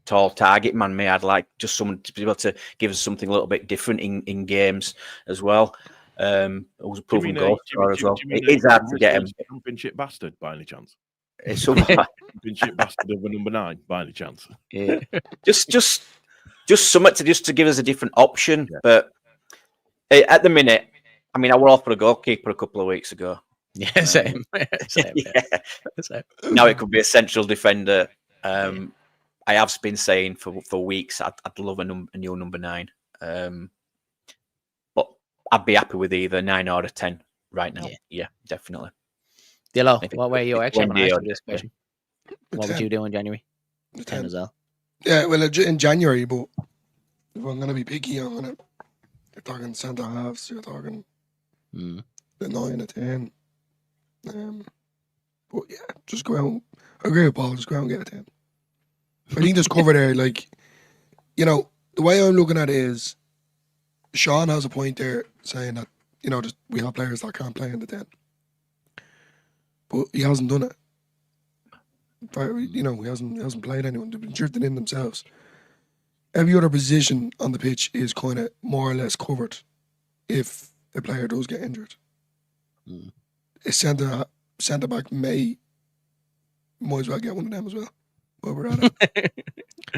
tall target man. I'd like just someone to be able to give us something a little bit different in games as well. It was a proven goal scorer as well. It is hard to get him. Championship bastard by any chance? It's Championship bastard of a number 9 by any chance? Yeah. just something to give us a different option. Yeah. But at the minute, I mean, I were all for a goalkeeper a couple of weeks ago. Yeah, same. Same. Now it could be a central defender. I have been saying for weeks I'd love a new number 9. But I'd be happy with either 9 or a 10 right now. Yeah, definitely. Dillo, If it- what were you? if Actually, I'm one going to day ask or you this yeah. question. What would you do in January? 10 10. as well. Yeah, well, in January, but if I'm going to be picky, you're talking centre halves, you're talking Mm. the 9 or 10. But yeah, just go out. I agree with Paul, just go out and get a 10. I think there's cover there. Like, you know, the way I'm looking at it is Sean has a point there saying that, you know, just, we have players that can't play in the 10. But he hasn't done it. You know, he hasn't played anyone. They've been drifting in themselves. Every other position on the pitch is kind of more or less covered if a player does get injured. Mm. A centre back might as well get one of them as well. While we're at it.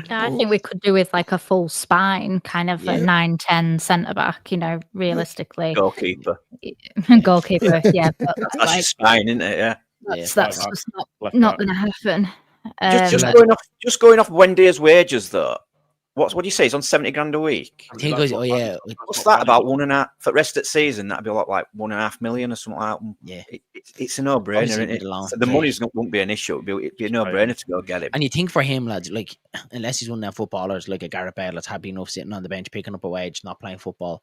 Yeah, I think we could do with like a full spine, kind of a 9-10 centre back, you know, realistically. Goalkeeper. Goalkeeper, yeah. But That's like, just fine, isn't it? Yeah. that's Left just back. not going to happen. Just going off Wendy's wages though. What do you say? He's on 70 grand a week. I think That's it was, what yeah. What's that about 1.5 for the rest of the season? That'd be a lot like 1.5 million or something like that. Yeah. It's a no-brainer, Obviously, isn't it? with the loan. So the Yeah. money won't be an issue. It'd be a no-brainer to go get it. And you think for him, lads, like, unless he's one of them footballers like a Gareth Bale that's happy enough sitting on the bench, picking up a wage, not playing football,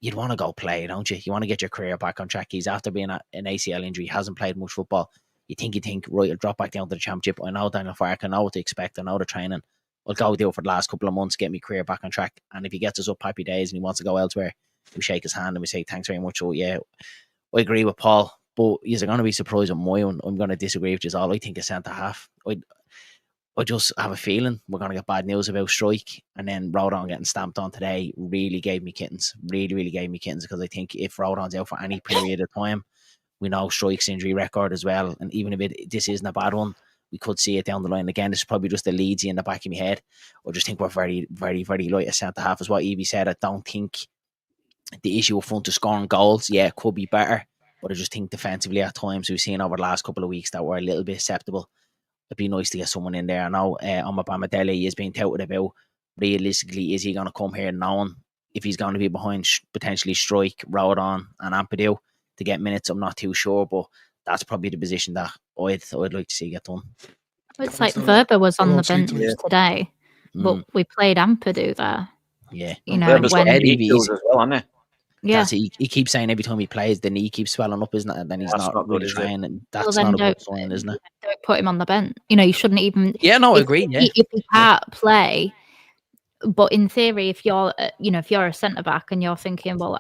you'd want to go play, don't you? You want to get your career back on track. He's after being an ACL injury, hasn't played much football. You think, right, I'll drop back down to the championship. I know Daniel Farke, I know what to expect, I know the training. I'll go do it for the last couple of months, get my career back on track. And if he gets us up happy days and he wants to go elsewhere, we shake his hand and we say, thanks very much. So, yeah, I agree with Paul, but you're going to be surprised with my one. I'm going to disagree with you all. I think a centre half. I just have a feeling we're going to get bad news about Strike, and then Rodon getting stamped on today really gave me kittens. Really gave me kittens, because I think if Rodon's out for any period of time, we know Strike's injury record as well. And even if this isn't a bad one, we could see it down the line. Again, this is probably just a Leedsy in the back of my head. I just think we're very light at centre half, as what Evie said. I don't think the issue up front of scoring goals, yeah, it could be better. But I just think defensively at times, we've seen over the last couple of weeks that we're a little bit acceptable. It'd be nice to get someone in there. I know Omabamidele is being touted about. Realistically, is he going to come here knowing if he's going to be behind potentially Strike, Rodon and Ampadu to get minutes? I'm not too sure, but that's probably the position that I'd like to see get done. It's like Verba was on the bench today, but we played Ampadu there. Yeah. You know, Verba's when got knee issues as well, hasn't he? yeah, he keeps saying every time he plays, the knee keeps swelling up, isn't it? And then he's That's not not good, really is it? trying. And that's well, not then a good sign, isn't it? don't put him on the bench. You know, you shouldn't even. Yeah, no, I if, agree. Yeah. If he can't play, but in theory, if you're, if you're a centre back and you're thinking, well,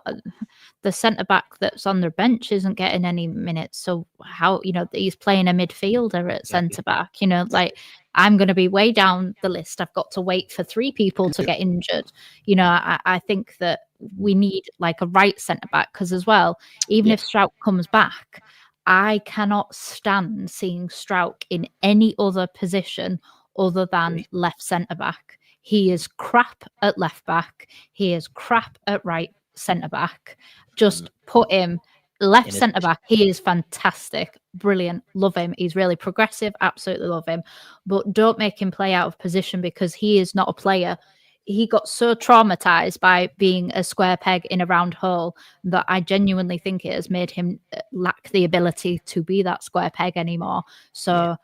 the centre back that's on their bench isn't getting any minutes, so how, he's playing a midfielder at centre back, like I'm going to be way down the list. I've got to wait for 3 people to get injured. I think that we need like a right centre back, because as well, even if Strouk comes back, I cannot stand seeing Strouk in any other position other than left centre back. He is crap at left back. He is crap at right centre back. Just put him left centre back. He is fantastic, brilliant, love him. He's really progressive, absolutely love him. But don't make him play out of position, because he is not a player. He got so traumatized by being a square peg in a round hole that I genuinely think it has made him lack the ability to be that square peg anymore. So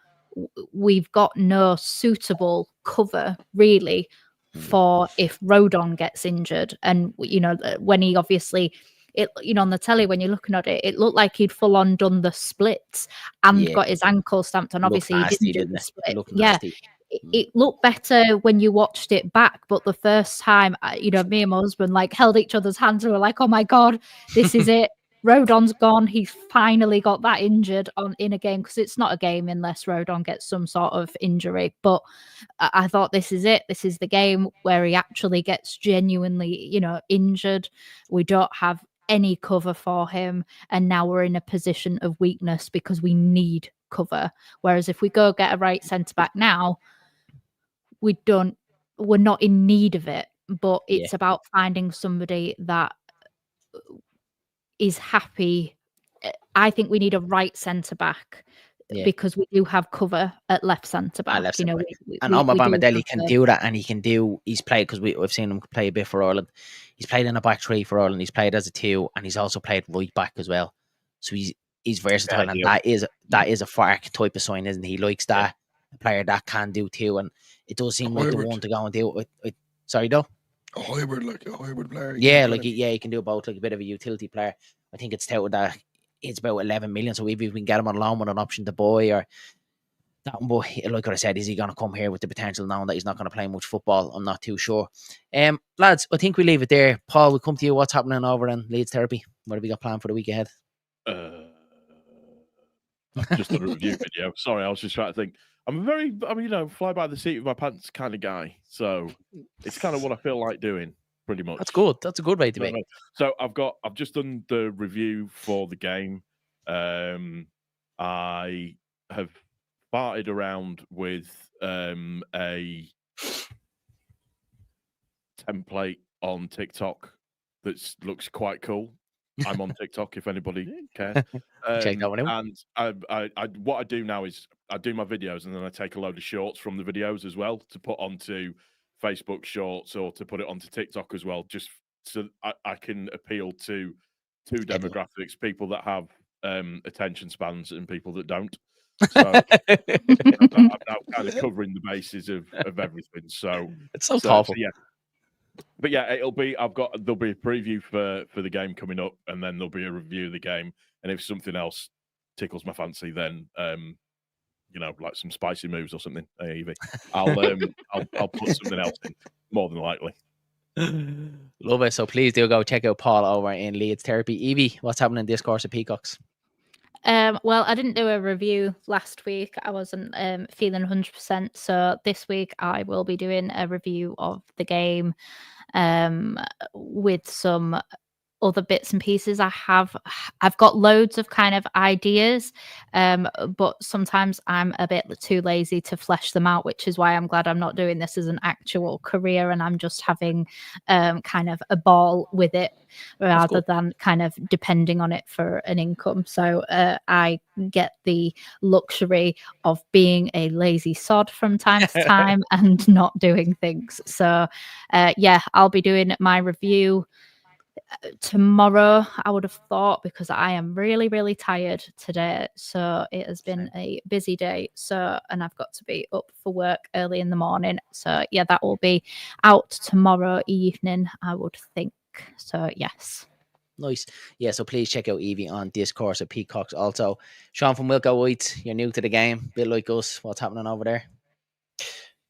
we've got no suitable cover really for if Rodon gets injured. And when he obviously on the telly, when you're looking at it, it looked like he'd full on done the splits and got his ankle stamped on. Obviously he didn't do the split. It looked better when you watched it back, but the first time, me and my husband like held each other's hands and we were like, oh my god, this is it. Rodon's gone. He's finally got that injured in a game, because it's not a game unless Rodon gets some sort of injury. But I thought, this is it. This is the game where he actually gets genuinely, injured. We don't have any cover for him, and now we're in a position of weakness because we need cover. Whereas if we go get a right centre back now, we're not in need of it. But it's about finding somebody that is happy. I think we need a right centre back because we do have cover at left centre back. And Omabamidele can do that, and he's played, because we've seen him play a bit for Ireland. He's played in a back three for Ireland. He's played as a 2, and he's also played right back as well. So he's versatile, and that is a Fark type of sign, isn't he? He likes that a player that can do 2, and it does seem like the one to go and do it. Sorry, though. A hybrid player. Yeah, he can do both, like a bit of a utility player. I think it's touted that it's about 11 million. So if we can get him on loan with an option to buy or that one, but like I said, is he going to come here with the potential knowing that he's not going to play much football? I'm not too sure. Lads, I think we leave it there. Paul, we'll come to you. What's happening over in Leeds Therapy? What have we got planned for the week ahead? I've just done a review video. Sorry, I was just trying to think. I'm fly by the seat of my pants kind of guy. So it's kind of what I feel like doing, pretty much. That's good. That's a good way to be. So I've just done the review for the game. I have farted around with a template on TikTok that looks quite cool. I'm on TikTok if anybody cares. Check that one out. And what I do now is I do my videos and then I take a load of shorts from the videos as well to put onto Facebook Shorts or to put it onto TikTok as well, just so I can appeal to two demographics: people that have attention spans and people that don't. So I'm now kind of covering the bases of everything. So it's so thoughtful. Yeah. But yeah, there'll be a preview for the game coming up, and then there'll be a review of the game. And if something else tickles my fancy, then like some spicy moves or something, Evie, I'll put something else in, more than likely. Love it. So please do go check out Paul over in Leeds Therapy. Evie, what's happening in Discourse of Peacocks? Well, I didn't do a review last week. I wasn't feeling 100%. So this week I will be doing a review of the game with some other bits and pieces. I've got loads of kind of ideas, but sometimes I'm a bit too lazy to flesh them out, which is why I'm glad I'm not doing this as an actual career and I'm just having kind of a ball with it rather than kind of depending on it for an income. So I get the luxury of being a lazy sod from time to time and not doing things. So I'll be doing my review tomorrow, I would have thought, because I am really, really tired today. So it has been a busy day. And I've got to be up for work early in the morning. So yeah, that will be out tomorrow evening, I would think. So yes. Nice. Yeah, so please check out Evie on Discourse of Peacocks. Also, Sean from Wilco White, you're new to the game, bit like us. What's happening over there?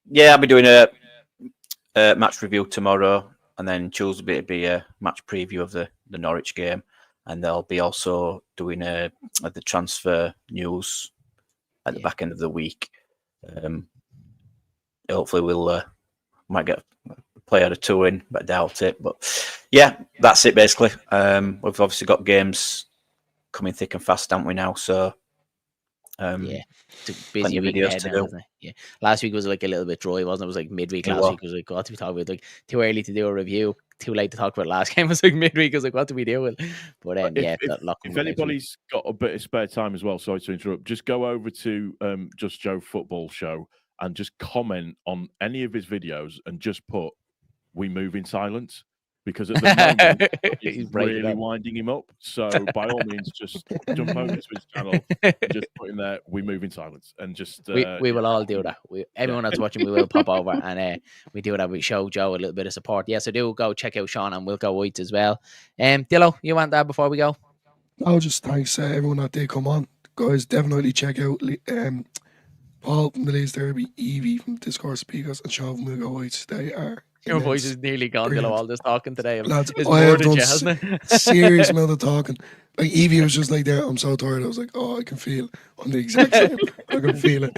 Yeah, I'll be doing a match review tomorrow. And then Tuesday will be a match preview of the Norwich game. And they'll be also doing the transfer news at the back end of the week. Hopefully we'll might get a player or two in, but I doubt it. But yeah, that's it basically. We've obviously got games coming thick and fast, haven't we now? So it's a busy week videos ahead to now, do. wasn't it? Yeah, last week was like a little bit dry, wasn't it? It was like midweek last week. It was like, what do we talk about? Like too early to do a review, too late to talk about last game. It was like midweek. I was like, what do we do with? But if anybody's got a bit of spare time as well, sorry to interrupt, just go over to Just Joe Football Show and just comment on any of his videos and just put "We Move in Silence." Because at the moment, he's really winding him up. So by all means, just jump over to his channel and just put in there, "We Move in Silence." And just... we will all do that. Everyone that's watching, we will pop over and we do that. We show Joe a little bit of support. Yeah, so do go check out Sean and Wilco White as well. Dillo, you want that before we go? Oh, just thanks everyone that did come on. Guys, definitely check out Paul from the Leeds Derby, Evie from Discourse Speakers, and Sean from Wilco White. They are... Your voice is nearly gone, Dillo, all this talking today. Lads, it's I more have than done you, hasn't it? serious amount of talking. Like Evie was just like there, I'm so tired. I was like, oh, I can feel it. I'm the exact same. I can feel it.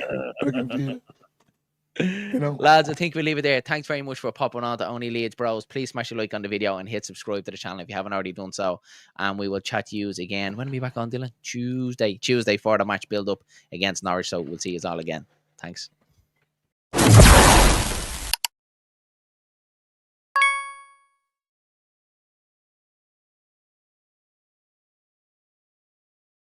You know, lads, I think we'll leave it there. Thanks very much for popping on to OnlyLeedsBros. Please smash a like on the video and hit subscribe to the channel if you haven't already done so. And we will chat to you again. When are we back on, Dylan? Tuesday for the match build up against Norwich. So we'll see you all again. Thanks.